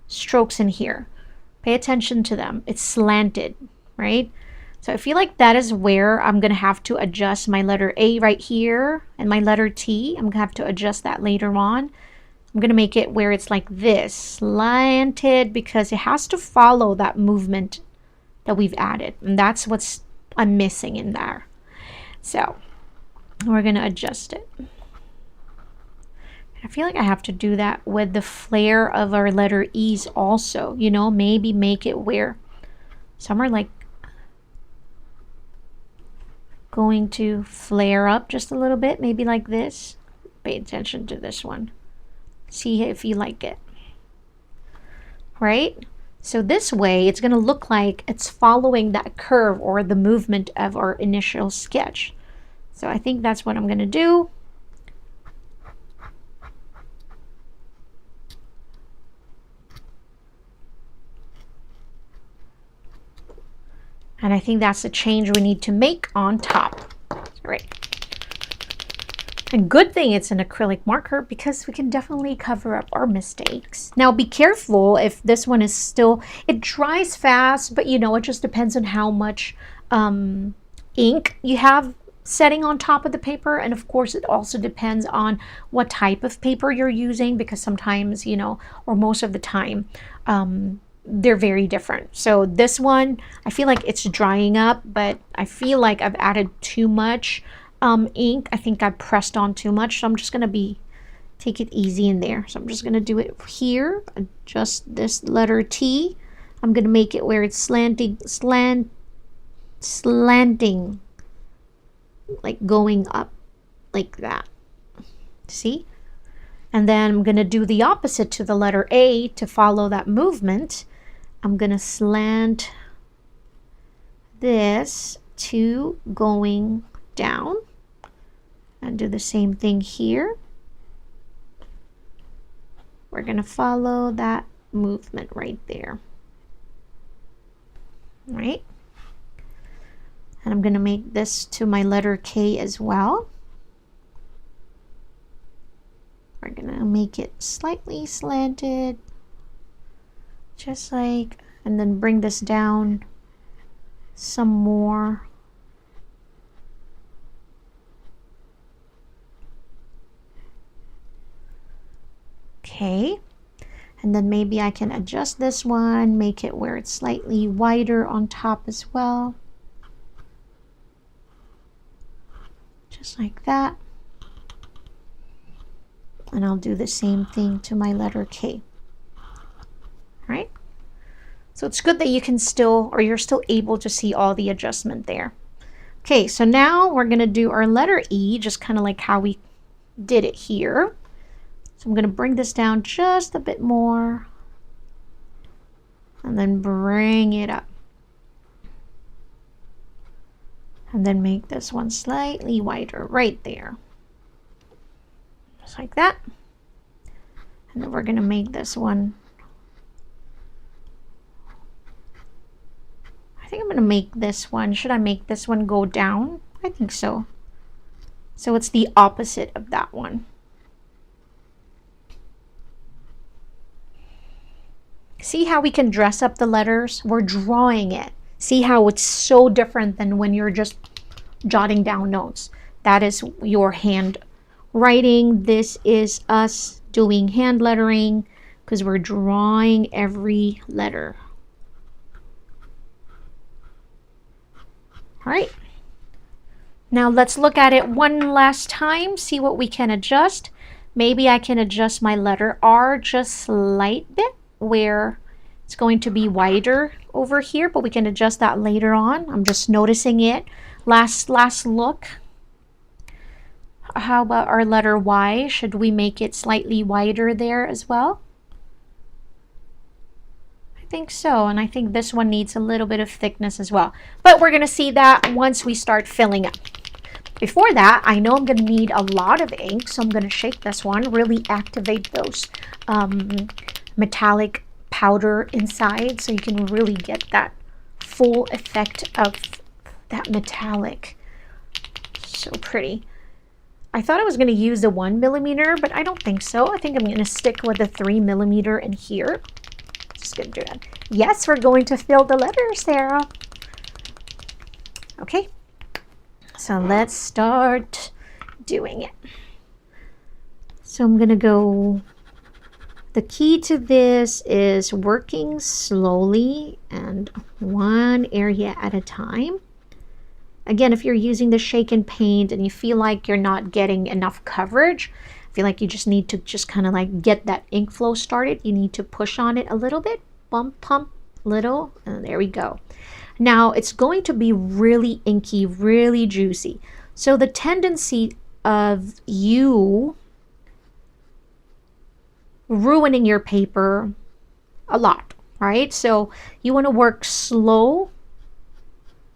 strokes in here. Pay attention to them. It's slanted, right? So I feel like that is where I'm going to have to adjust my letter A right here and my letter T. I'm going to have to adjust that later on. I'm going to make it where it's like this, slanted, because it has to follow that movement that we've added. And that's what's I'm missing in there. So we're going to adjust it. I feel like I have to do that with the flare of our letter E's also, you know, maybe make it where some are like going to flare up just a little bit, maybe like this. Pay attention to this one. See if you like it. Right? So this way, it's going to look like it's following that curve or the movement of our initial sketch. So I think that's what I'm going to do. And I think that's the change we need to make on top. Right. And good thing it's an acrylic marker because we can definitely cover up our mistakes. Now be careful if this one is still, it dries fast, but you know, it just depends on how much ink you have setting on top of the paper. And of course, it also depends on what type of paper you're using, because sometimes, you know, or most of the time, they're very different. So this one, I feel like it's drying up, but I feel like I've added too much ink. I think I pressed on too much, so I'm just going to take it easy in there. So I'm just going to do it here, adjust this letter T. I'm going to make it where it's slanting, like going up like that. See? And then I'm going to do the opposite to the letter A to follow that movement. I'm going to slant this to going down. And do the same thing here. We're going to follow that movement right there. Right? And I'm going to make this to my letter K as well. We're going to make it slightly slanted. Just like, and then bring this down some more. Okay, and then maybe I can adjust this one, make it where it's slightly wider on top as well. Just like that. And I'll do the same thing to my letter K. All right? So it's good that you can still, or you're still able to see all the adjustment there. Okay, so now we're going to do our letter E, just kind of like how we did it here. So I'm going to bring this down just a bit more and then bring it up. And then make this one slightly wider right there. Just like that. And then we're going to make this one. I think I'm going to make this one. Should I make this one go down? I think so. So it's the opposite of that one. See how we can dress up the letters? We're drawing it. See how it's so different than when you're just jotting down notes. That is your hand writing. This is us doing hand lettering because we're drawing every letter. All right. Now let's look at it one last time, see what we can adjust. Maybe I can adjust my letter R just slight bit, where it's going to be wider over here, but we can adjust that later on. I'm just noticing it. Last look. How about our letter Y? Should we make it slightly wider there as well? I think so, and I think this one needs a little bit of thickness as well. But we're going to see that once we start filling up. Before that, I know I'm going to need a lot of ink, so I'm going to shake this one, really activate those metallic powder inside so you can really get that full effect of that metallic. So pretty. I thought I was going to use the 1mm, but I don't think so. I think I'm going to stick with the 3mm in here. Just going to do that. Yes, we're going to fill the letters, Sarah. Okay. So let's start doing it. So I'm going to go, the key to this is working slowly and one area at a time. Again, if you're using the shake and paint and you feel like you're not getting enough coverage, I feel like you just need to just kind of like get that ink flow started. You need to push on it a little bit, bump, pump, little, and there we go. Now it's going to be really inky, really juicy. So the tendency of you ruining your paper a lot, All right, so you want to work slow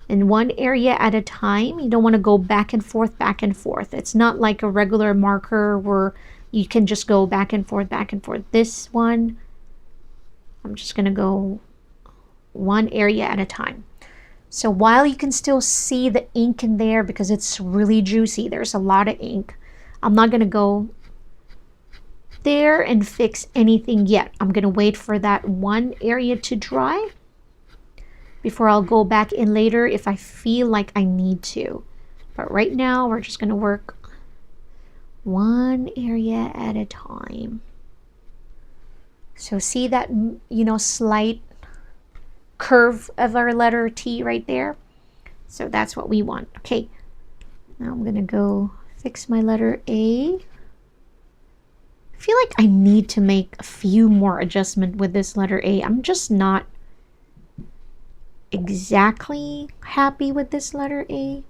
in one area at a time. You don't want to go back and forth, back and forth. It's not like a regular marker where you can just go back and forth, back and forth. This one, I'm just going to go one area at a time. So while you can still see the ink in there because it's really juicy, there's a lot of ink, I'm not going to go there and fix anything yet. I'm going to wait for that one area to dry before I'll go back in later if I feel like I need to. But right now we're just going to work one area at a time. So see that, you know, slight curve of our letter T right there? So that's what we want. Okay, now I'm going to go fix my letter A. I feel like I need to make a few more adjustments with this letter A. I'm just not exactly happy with this letter A.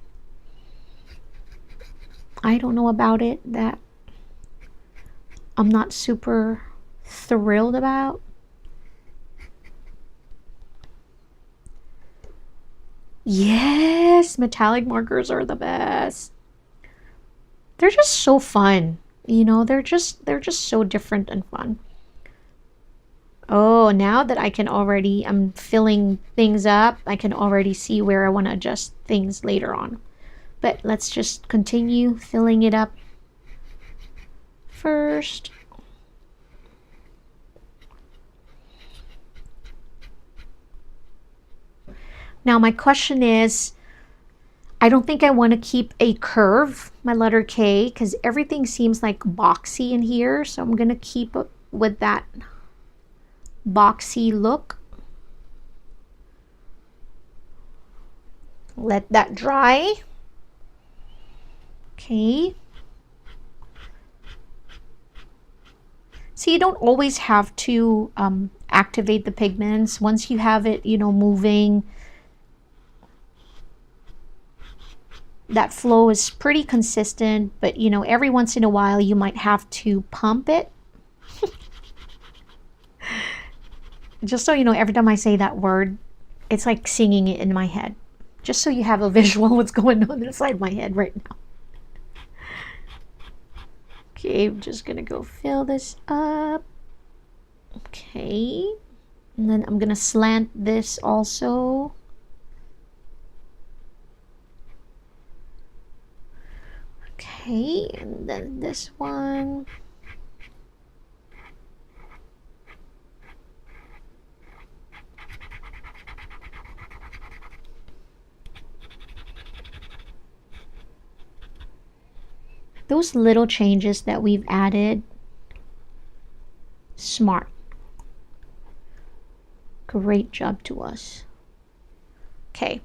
I don't know about it, that I'm not super thrilled about. Yes, metallic markers are the best. They're just so fun. You know, they're just so different and fun. Oh, now that I'm filling things up, I can already see where I want to adjust things later on. But let's just continue filling it up first. Now my question is, I don't think I want to keep a curve, my letter K, because everything seems like boxy in here. So I'm going to keep it with that boxy look. Let that dry. Okay. So you don't always have to activate the pigments. Once you have it, you know, moving, that flow is pretty consistent, but you know, every once in a while you might have to pump it. Just so you know, every time I say that word, it's like singing it in my head. Just so you have a visual what's going on inside my head right now. Okay, I'm just gonna go fill this up. Okay, and then I'm gonna slant this also. Okay, and then this one. Those little changes that we've added, smart. Great job to us. Okay,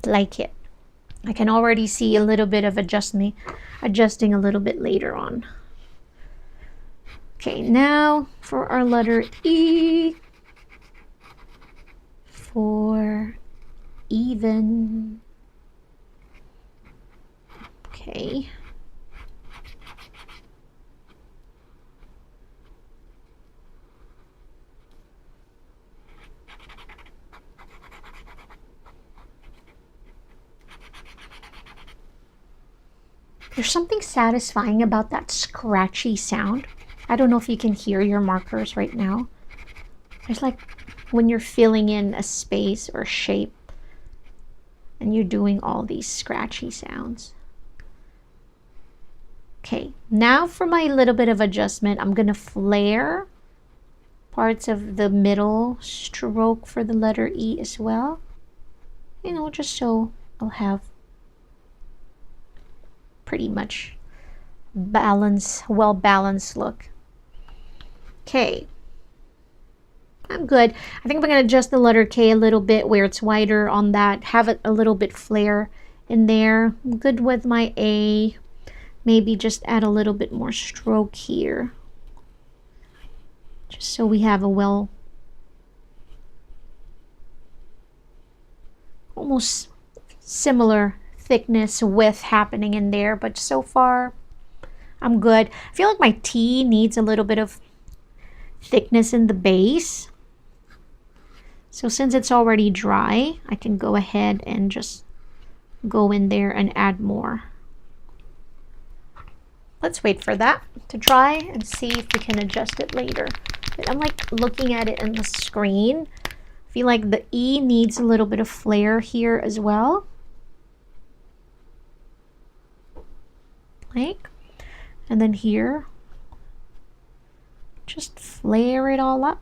like it. I can already see a little bit of adjusting a little bit later on. Okay, now for our letter E, for even. Okay. There's something satisfying about that scratchy sound. I don't know if you can hear your markers right now. It's like when you're filling in a space or shape and you're doing all these scratchy sounds. Okay, now for my little bit of adjustment, I'm gonna flare parts of the middle stroke for the letter E as well. You know, just so I'll have pretty much well-balanced look. Okay, I'm good. I think I'm going to adjust the letter K a little bit where it's wider on that, have it a little bit flare in there. I'm good with my A. Maybe just add a little bit more stroke here, just so we have a almost similar thickness width happening in there, but so far I'm good. I feel like my T needs a little bit of thickness in the base. So since it's already dry, I can go ahead and just go in there and add more. Let's wait for that to dry and see if we can adjust it later. But I'm like looking at it in the screen. I feel like the E needs a little bit of flair here as well. Like, and then here, just flare it all up.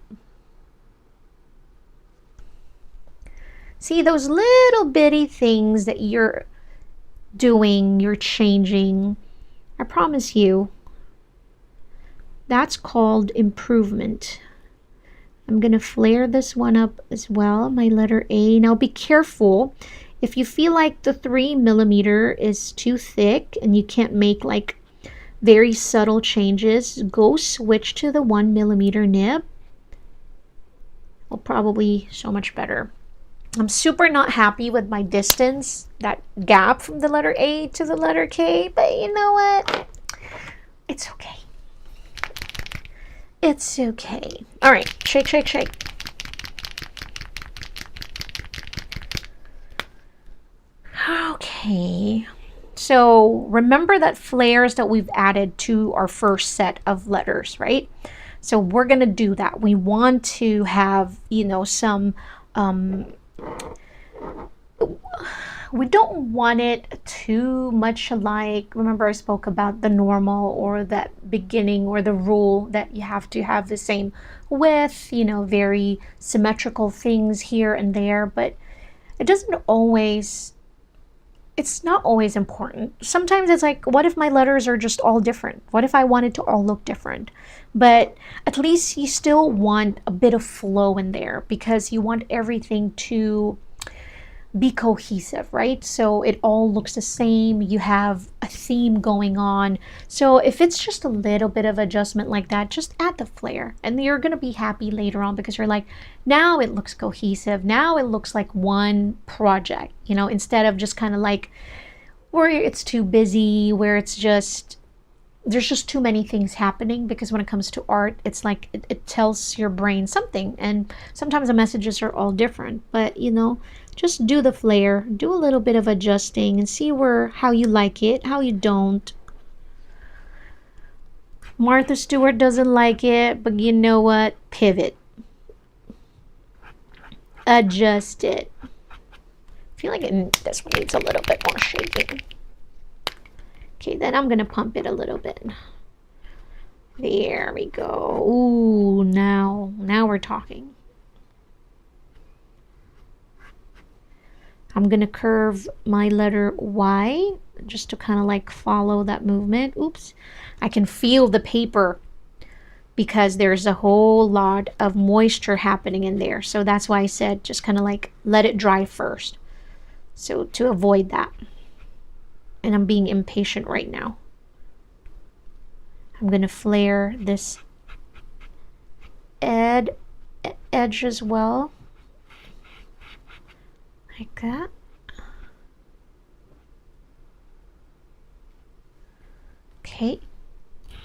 See those little bitty things that you're doing, you're changing. I promise you, that's called improvement. I'm gonna flare this one up as well, my letter A. Now be careful. If you feel like the 3mm is too thick and you can't make like very subtle changes, go switch to the 1mm nib. Will probably so much better. I'm super not happy with my distance, that gap from the letter A to the letter K, but you know what? It's okay. It's okay. All right, shake, shake, shake. Okay, so remember that flares that we've added to our first set of letters, right? So we're gonna do that. We want to have, you know, some we don't want it too much like, remember I spoke about the normal or that beginning or the rule that you have to have the same width, you know, very symmetrical things here and there, but it doesn't always, it's not always important. Sometimes it's like, what if my letters are just all different? What if I want it to all look different? But at least you still want a bit of flow in there because you want everything to be cohesive, right? So it all looks the same. You have a theme going on. So if it's just a little bit of adjustment like that, just add the flair and you're going to be happy later on because you're like, now it looks cohesive. Now it looks like one project, you know, instead of just kind of like where it's too busy, where it's just, there's just too many things happening. Because when it comes to art, it's like it tells your brain something, and sometimes the messages are all different, but you know, just do the flair, do a little bit of adjusting and see how you like it, how you don't. Martha Stewart doesn't like it, but you know what? Pivot. Adjust it. I feel like this one needs a little bit more shaking. Okay, then I'm gonna pump it a little bit. There we go. Ooh, now we're talking. I'm gonna curve my letter Y just to kind of like follow that movement. Oops, I can feel the paper because there's a whole lot of moisture happening in there. So that's why I said just kind of like let it dry first. So to avoid that. And I'm being impatient right now. I'm gonna flare this edge as well. Like that. Okay,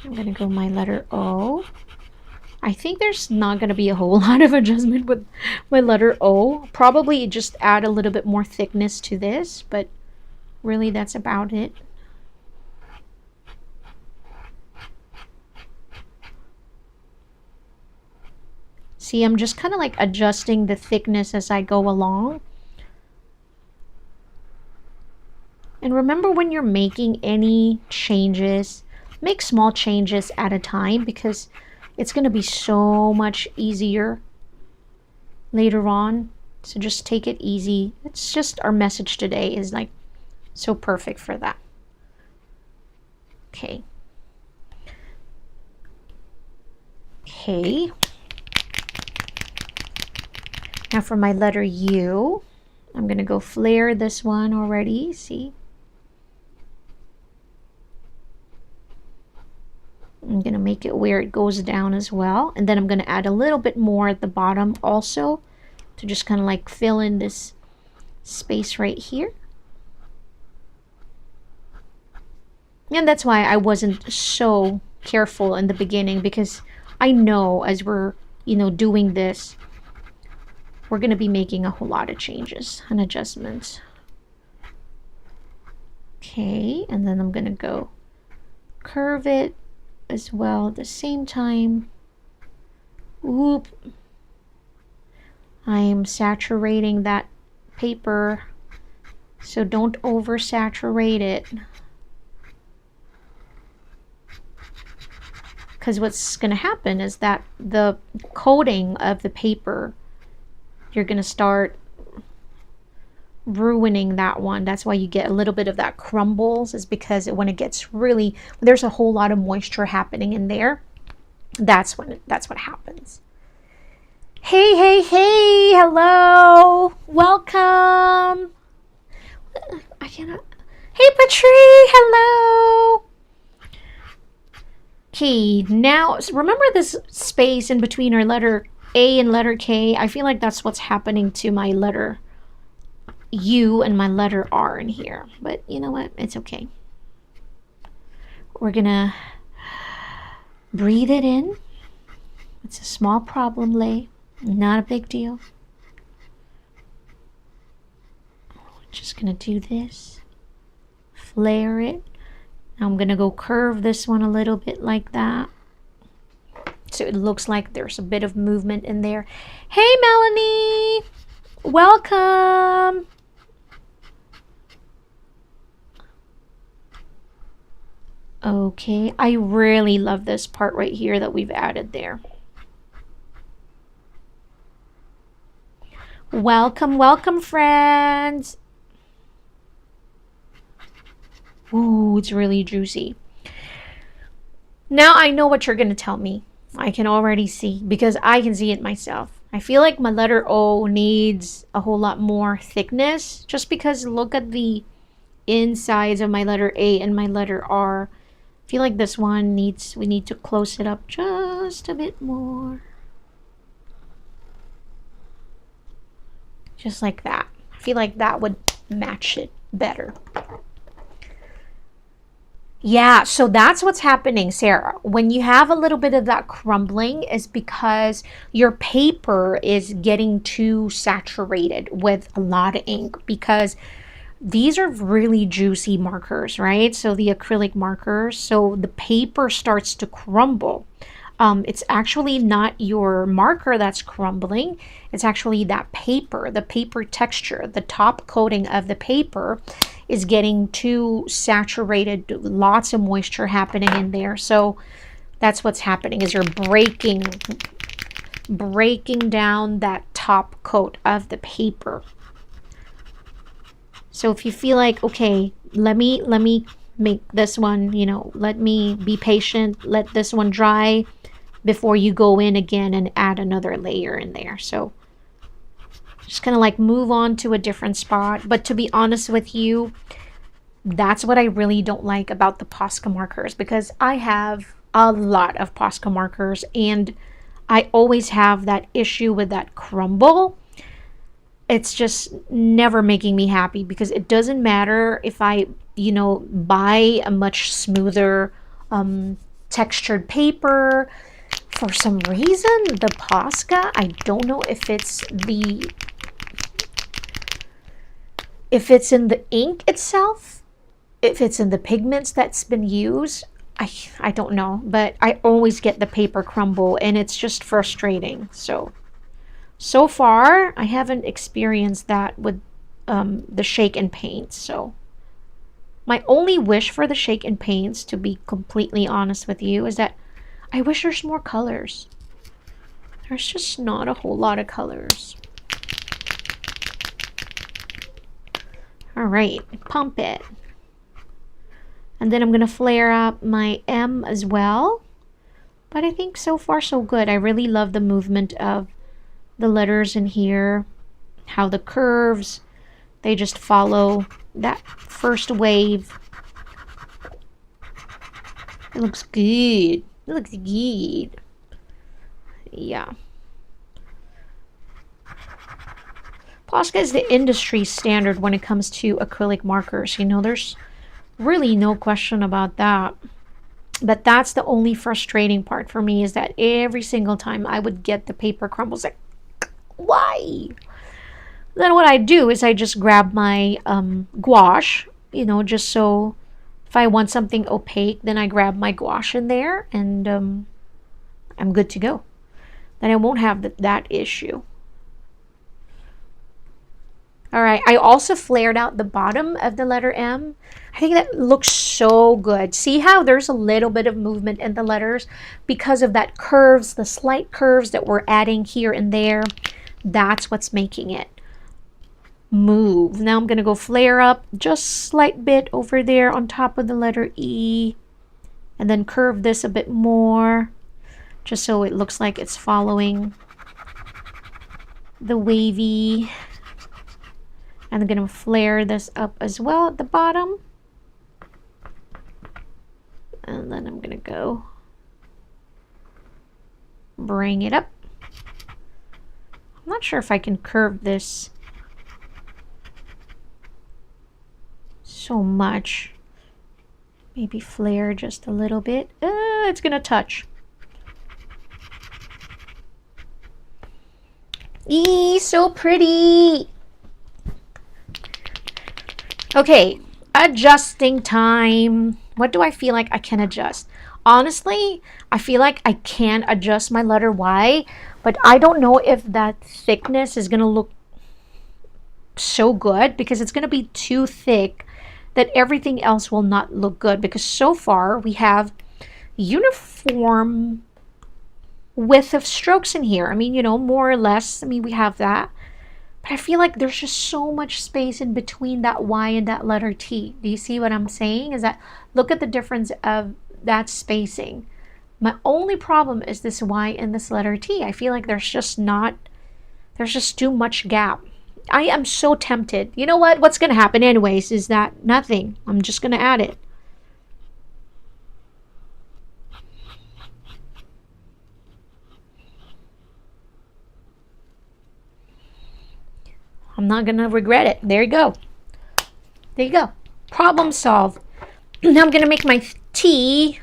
I'm gonna go my letter O. I think there's not gonna be a whole lot of adjustment with my letter O. Probably just add a little bit more thickness to this, but really that's about it. See, I'm just kind of like adjusting the thickness as I go along. And remember, when you're making any changes, make small changes at a time because it's going to be so much easier later on. So just take it easy. It's just our message today is like so perfect for that. Okay. Okay. Now for my letter U, I'm going to go flare this one already. See? I'm going to make it where it goes down as well. And then I'm going to add a little bit more at the bottom also to just kind of like fill in this space right here. And that's why I wasn't so careful in the beginning, because I know as we're, you know, doing this, we're going to be making a whole lot of changes and adjustments. Okay, and then I'm going to go curve it as well at the same time. Oop. I am saturating that paper, so don't oversaturate it. Because what's going to happen is that the coating of the paper, you're going to start ruining that one. That's why you get a little bit of that crumbles, is because when it gets really, there's a whole lot of moisture happening in there. That's what happens. Hey, hey, hey, hello, welcome. I cannot. Hey, Patrie, hello. Okay, now remember this space in between our letter A and letter K? I feel like that's what's happening to my letter U and my letter R in here. But you know what? It's okay. We're gonna breathe it in. It's a small problem, Lay. Not a big deal. Just gonna do this. Flare it. Now I'm gonna go curve this one a little bit like that, so it looks like there's a bit of movement in there. Hey Melanie, welcome. Okay, I really love this part right here that we've added there. Welcome, welcome friends. Ooh, it's really juicy. Now I know what you're going to tell me. I can already see, because I can see it myself. I feel like my letter O needs a whole lot more thickness, just because look at the insides of my letter A and my letter R. I feel like this one we need to close it up just a bit more. Just like that. I feel like that would match it better. Yeah, so that's what's happening, Sarah. When you have a little bit of that crumbling, is because your paper is getting too saturated with a lot of ink, because these are really juicy markers, right? So the acrylic markers, so the paper starts to crumble. It's actually not your marker that's crumbling. It's actually that paper, the paper texture, the top coating of the paper is getting too saturated, lots of moisture happening in there. So that's what's happening, is you're breaking down that top coat of the paper. So if you feel like, okay, let me make this one, you know, let me be patient, let this one dry before you go in again and add another layer in there. So just kind of like move on to a different spot. But to be honest with you, that's what I really don't like about the Posca markers, because I have a lot of Posca markers and I always have that issue with that crumble. It's just never making me happy, because it doesn't matter if I, you know, buy a much smoother textured paper. For some reason, the Posca, I don't know if it's in the ink itself, if it's in the pigments that's been used, I don't know, but I always get the paper crumble and it's just frustrating. So far I haven't experienced that with the shake and paints. So my only wish for the shake and paints, to be completely honest with you, is that I wish there's more colors. There's just not a whole lot of colors. All right, pump it. And then I'm going to flare up my M as well. But I think so far so good. I really love the movement of the letters in here. How the curves, they just follow that first wave. It looks good. It looks good. Yeah. Posca is the industry standard when it comes to acrylic markers. You know, there's really no question about that. But that's the only frustrating part for me, is that every single time I would get the paper crumbles Why? Then what I do is I just grab my gouache, just so if I want something opaque, then I grab my gouache in there and I'm good to go. Then I won't have that issue. All right, I also flared out the bottom of the letter M. I think that looks so good. See how there's a little bit of movement in the letters because of that curves, the slight curves that we're adding here and there. That's what's making it move. Now I'm going to go flare up just a slight bit over there on top of the letter E and then curve this a bit more just so it looks like it's following the wavy. And I'm going to flare this up as well at the bottom. And then I'm going to go bring it up. I'm not sure if I can curve this so much. Maybe flare just a little bit. It's going to touch. Eee, so pretty. Okay, adjusting time. What do I feel like I can adjust? Honestly, I feel like I can adjust my letter Y, but I don't know if that thickness is going to look so good because it's going to be too thick that everything else will not look good because so far we have uniform width of strokes in here. I mean, more or less, we have that. But I feel like there's just so much space in between that Y and that letter T. Do you see what I'm saying? Is that, look at the difference of that spacing. My only problem is this Y and this letter T. I feel like there's just too much gap. I am so tempted. You know what? What's going to happen anyways is that nothing. I'm just going to add it. I'm not going to regret it. There you go. There you go. Problem solved. Now I'm going to make my T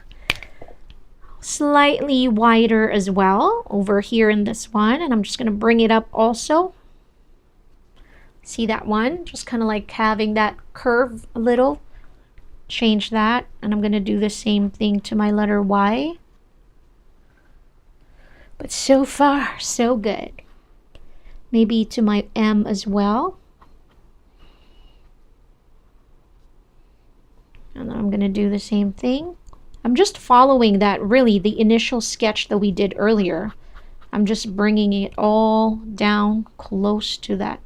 slightly wider as well over here in this one. And I'm just going to bring it up also. See that one? Just kind of like having that curve a little. Change that. And I'm going to do the same thing to my letter Y. But so far, so good. Maybe to my M as well. And then I'm going to do the same thing. I'm just following that, really, the initial sketch that we did earlier. I'm just bringing it all down close to that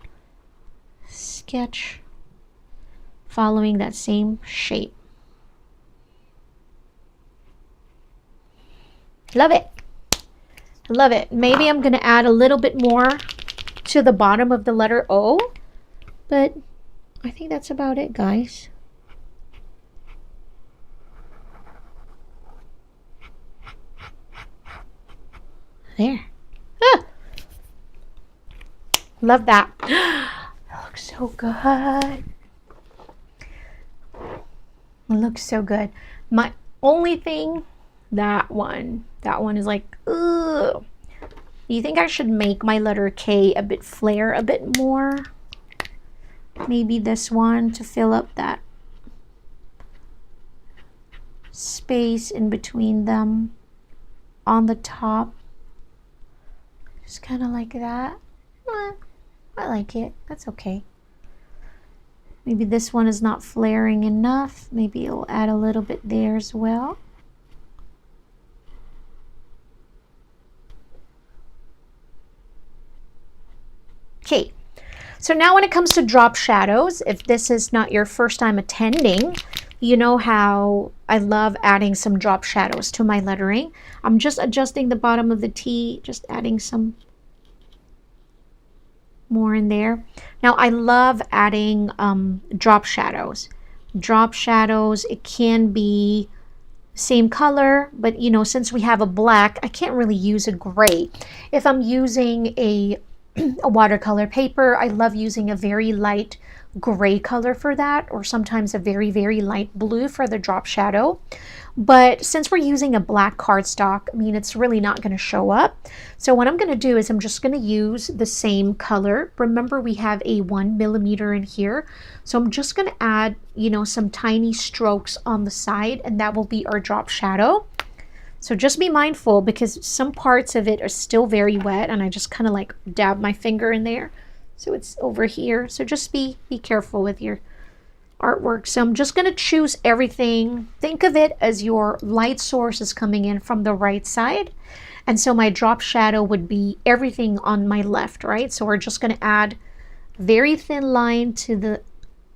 sketch, following that same shape. Love it. Love it. Maybe I'm going to add a little bit more to the bottom of the letter O, but I think that's about it, guys. There. Ah! Love that. It looks so good. It looks so good. My only thing, that one is like, ugh. Do you think I should make my letter K a bit flare a bit more? Maybe this one to fill up that space in between them on the top. Just kind of like that. I like it. That's okay. Maybe this one is not flaring enough. Maybe it'll add a little bit there as well. Okay, so now when it comes to drop shadows, if this is not your first time attending, you know how I love adding some drop shadows to my lettering. I'm just adjusting the bottom of the T, just adding some more in there. Now I love adding drop shadows. Drop shadows, it can be same color, but since we have a black, I can't really use a gray. If I'm using a watercolor paper, I love using a very light gray color for that, or sometimes a very, very light blue for the drop shadow. But since we're using a black cardstock, I mean, it's really not going to show up. So what I'm going to do is I'm just going to use the same color. Remember, we have a 1 millimeter in here. So I'm just going to add, you know, some tiny strokes on the side, and that will be our drop shadow. So just be mindful because some parts of it are still very wet, and I just kind of like dab my finger in there. So it's over here. So just be careful with your artwork. So I'm just going to choose everything. Think of it as your light source is coming in from the right side. And so my drop shadow would be everything on my left, right? So we're just going to add very thin line to the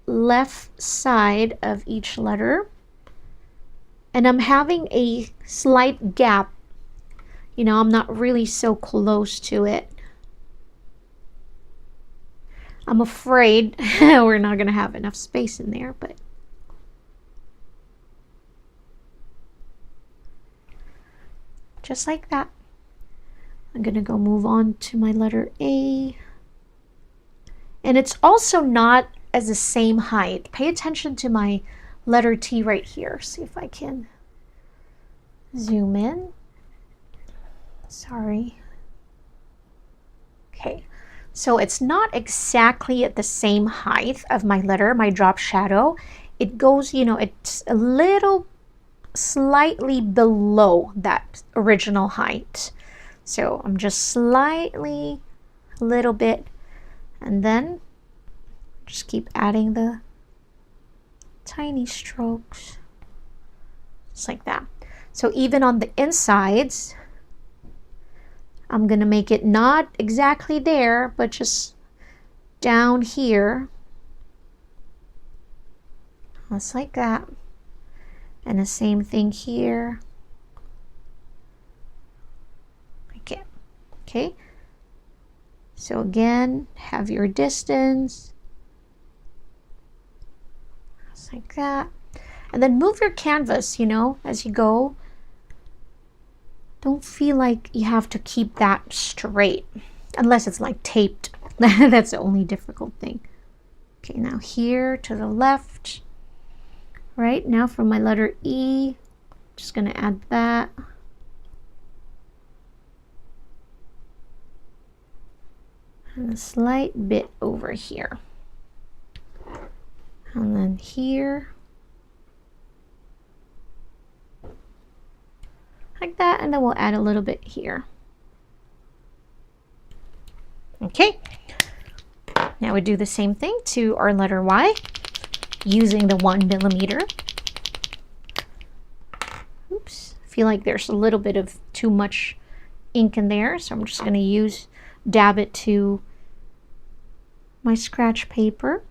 left side of each letter. And I'm having a slight gap. You know, I'm not really so close to it. I'm afraid we're not going to have enough space in there, but just like that. I'm going to go move on to my letter A. And it's also not as the same height. Pay attention to my letter T right here. See if I can zoom in. Sorry. Okay. So it's not exactly at the same height of my letter, my drop shadow. It goes, you know, it's a little slightly below that original height. So I'm just slightly, a little bit, and then just keep adding the tiny strokes, just like that. So even on the insides, I'm going to make it not exactly there, but just down here. Just like that. And the same thing here. Okay. Okay. So again, have your distance. Just like that. And then move your canvas, you know, as you go. Don't feel like you have to keep that straight, unless it's like taped. That's the only difficult thing. Okay, now here to the left. Right, now for my letter E, just going to add that. And a slight bit over here. And then here. Like that, and then we'll add a little bit here. Okay, now we do the same thing to our letter Y using the 1 millimeter. Oops, I feel like there's a little bit of too much ink in there, so I'm just going to dab it to my scratch paper.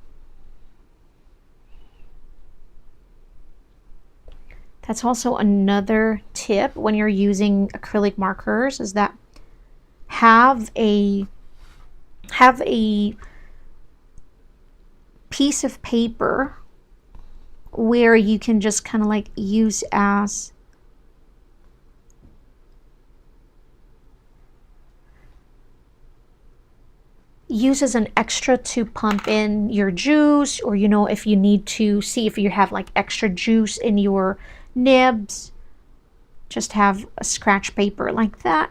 That's also another tip when you're using acrylic markers, is that have a piece of paper where you can just kind of like use as an extra to pump in your juice, or you know, if you need to see if you have like extra juice in your nibs, just have a scratch paper like that,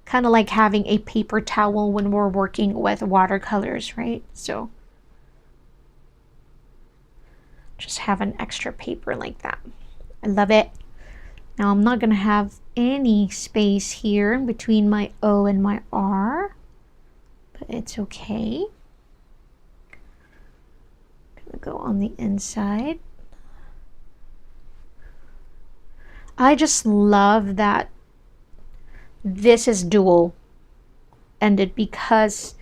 kind of like having a paper towel when we're working with watercolors, right? So just have an extra paper like that. I love it. Now I'm not going to have any space here between my O and my R, but it's okay. Gonna go on the inside. I just love that this is dual ended, because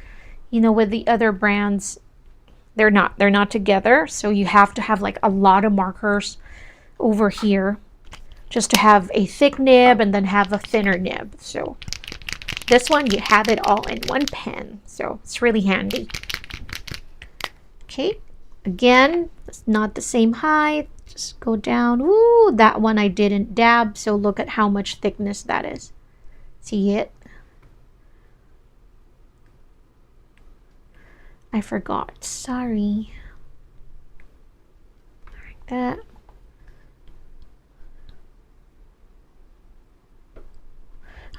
you know, with the other brands, they're not together, so you have to have like a lot of markers over here just to have a thick nib and then have a thinner nib. So this one, you have it all in one pen, so it's really handy. Okay, again, it's not the same height. Just go down. Ooh, that one I didn't dab, so look at how much thickness that is. See it? I forgot. Sorry. Like that.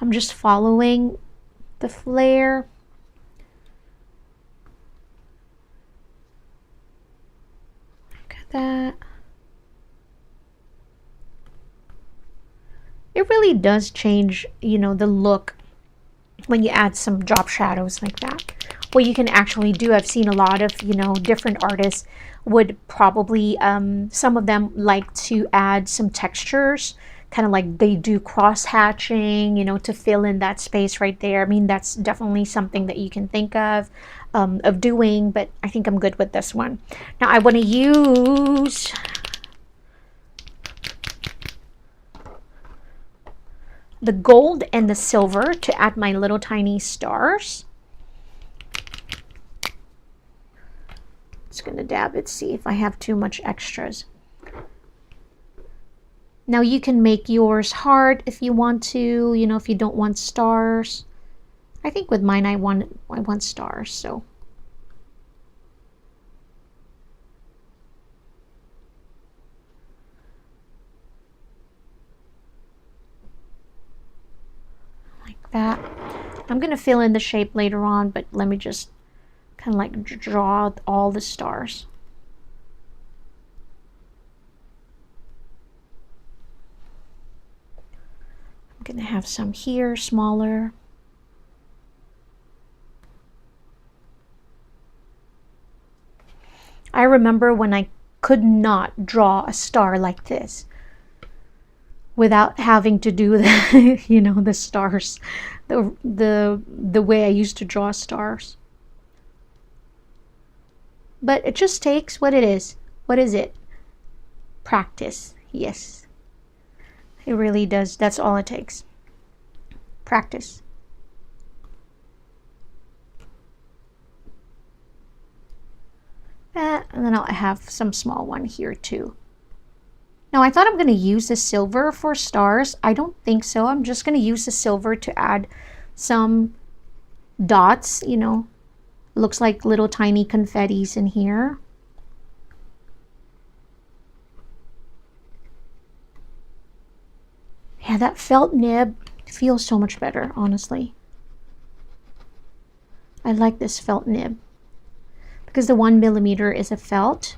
I'm just following the flare. Look at that. It really does change, you know, the look when you add some drop shadows like that. What you can actually do, I've seen a lot of, you know, different artists would probably, some of them like to add some textures, kind of like they do cross hatching, you know, to fill in that space right there. I mean, that's definitely something that you can think of doing, but I think I'm good with this one. Now I want to use the gold and the silver to add my little tiny stars. Just gonna dab it, see if I have too much extras. Now you can make yours hard if you want to, you know, if you don't want stars. I think with mine I want stars, so. Like that. I'm gonna fill in the shape later on, but let me just kind of like draw all the stars. I'm gonna have some here, smaller. I remember when I could not draw a star like this without having to do the, you know, the stars, the way I used to draw stars. But it just takes what it is. What is it? Practice. Yes. It really does. That's all it takes. Practice. That, and then I'll have some small one here too. Now I thought I'm going to use the silver for stars. I don't think so. I'm just going to use the silver to add some dots, you know. Looks like little tiny confettis in here. Yeah, that felt nib feels so much better, honestly. I like this felt nib because the 1mm is a felt.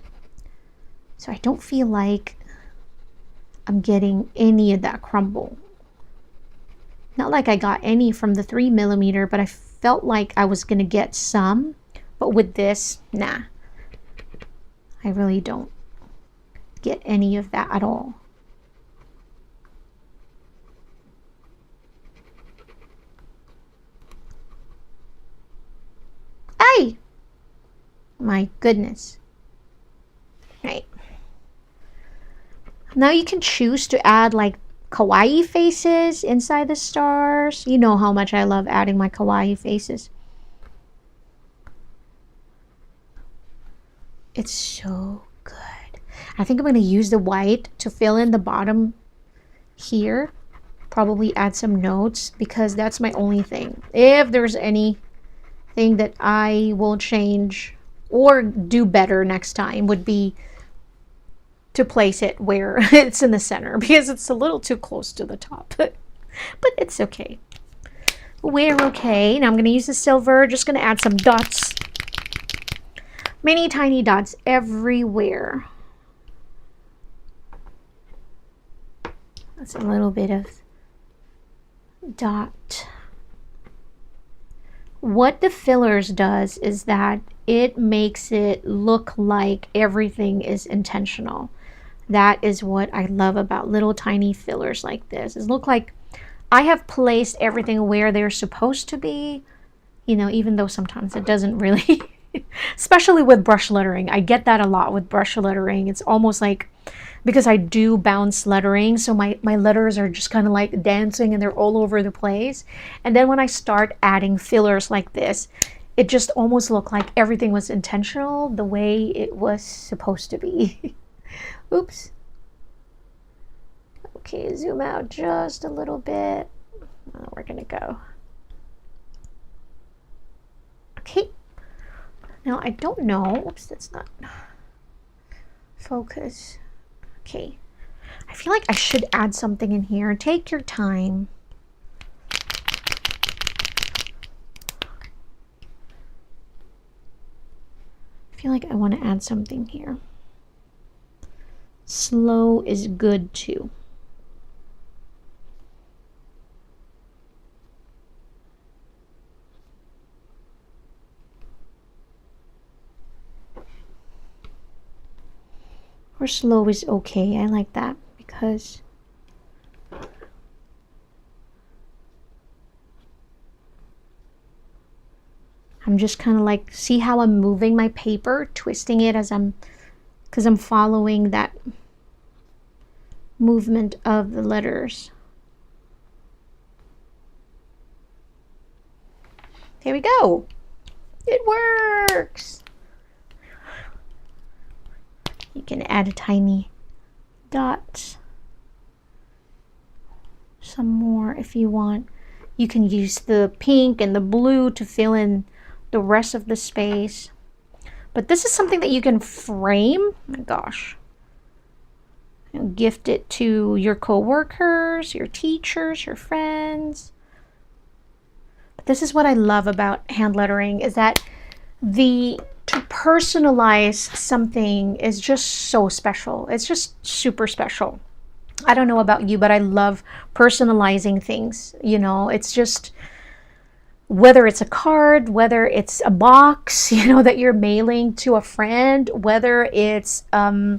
So I don't feel like I'm getting any of that crumble. Not like I got any from the 3mm, but I felt like I was gonna get some. But with this, nah. I really don't get any of that at all. Ay! My goodness. Right. Now you can choose to add like kawaii faces inside the stars. You know how much I love adding my kawaii faces. It's so good. I think I'm going to use the white to fill in the bottom here. Probably add some notes because that's my only thing. If there's anything that I will change or do better next time would be to place it where it's in the center because it's a little too close to the top. But it's okay. We're okay. Now I'm going to use the silver. Just going to add some dots. Many tiny dots everywhere. That's a little bit of dot. What the fillers does is that it makes it look like everything is intentional. That is what I love about little tiny fillers like this. It look like I have placed everything where they're supposed to be, you know, even though sometimes it doesn't really. Especially with brush lettering. I get that a lot with brush lettering. It's almost like, because I do bounce lettering, so my letters are just kind of like dancing and they're all over the place. And then when I start adding fillers like this, it just almost looked like everything was intentional the way it was supposed to be. Oops. Okay, zoom out just a little bit. We're gonna go. Okay. Now, I don't know. Oops, that's not focus. Okay. I feel like I should add something in here. Take your time. I feel like I want to add something here. Slow is good too. Or slow is okay. I like that because I'm just kind of like, see how I'm moving my paper, twisting it as because I'm following that movement of the letters. There we go. It works. You can add a tiny dot. Some more if you want. You can use the pink and the blue to fill in the rest of the space. But this is something that you can frame. Oh my gosh. And gift it to your coworkers, your teachers, your friends. But this is what I love about hand lettering, is that to personalize something is just so special. It's just super special. I don't know about you, but I love personalizing things. You know, it's just, whether it's a card, whether it's a box, you know, that you're mailing to a friend, whether it's, I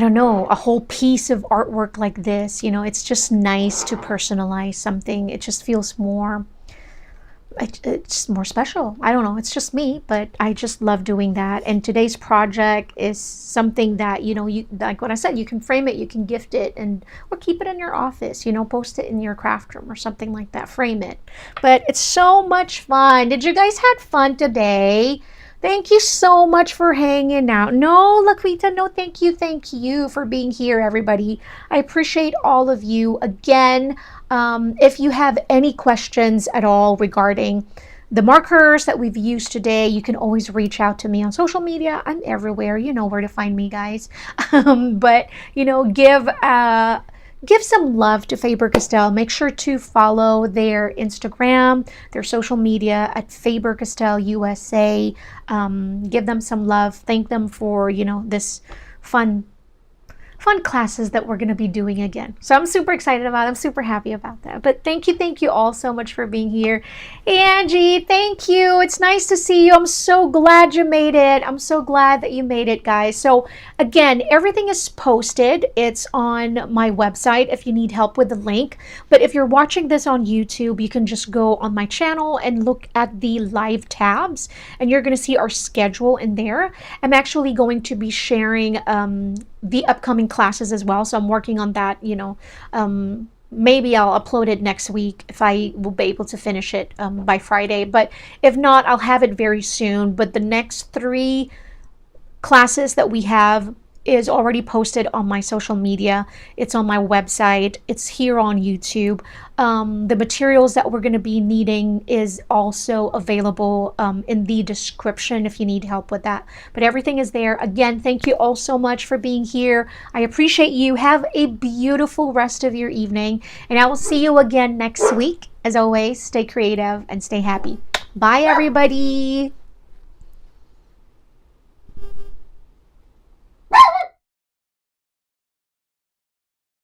don't know, a whole piece of artwork like this, you know, it's just nice to personalize something. It just feels more, it's more special. I don't know, it's just me, but I just love doing that. And today's project is something that, you know, you, like what I said, you can frame it, you can gift it, and or keep it in your office, you know, post it in your craft room or something like that, frame it. But it's so much fun. Did you guys have fun today? Thank you so much for hanging out. No, Laquita, no, thank you for being here, everybody. I appreciate all of you. Again, if you have any questions at all regarding the markers that we've used today, you can always reach out to me on social media. I'm everywhere. You know where to find me, guys. But, you know, give some love to Faber-Castell. Make sure to follow their Instagram, their social media at Faber-Castell USA. Give them some love. Thank them for, you know, this fun classes that we're going to be doing again. So I'm super excited about it. I'm super happy about that. But thank you all so much for being here. Angie, thank you. It's nice to see you. I'm so glad you made it. I'm so glad that you made it, guys. So again, everything is posted. It's on my website if you need help with the link. But if you're watching this on YouTube, you can just go on my channel and look at the live tabs, and you're going to see our schedule in there. I'm actually going to be sharing the upcoming classes as well, so I'm working on that. You know, maybe I'll upload it next week if I will be able to finish it by Friday, but if not, I'll have it very soon. But the next 3 classes that we have is already posted on my social media. It's on my website. It's here on YouTube. The materials that we're going to be needing is also available in the description if you need help with that. But everything is there. Again, thank you all so much for being here. I appreciate you. Have a beautiful rest of your evening, and I will see you again next week. As always, stay creative and stay happy. Bye, everybody.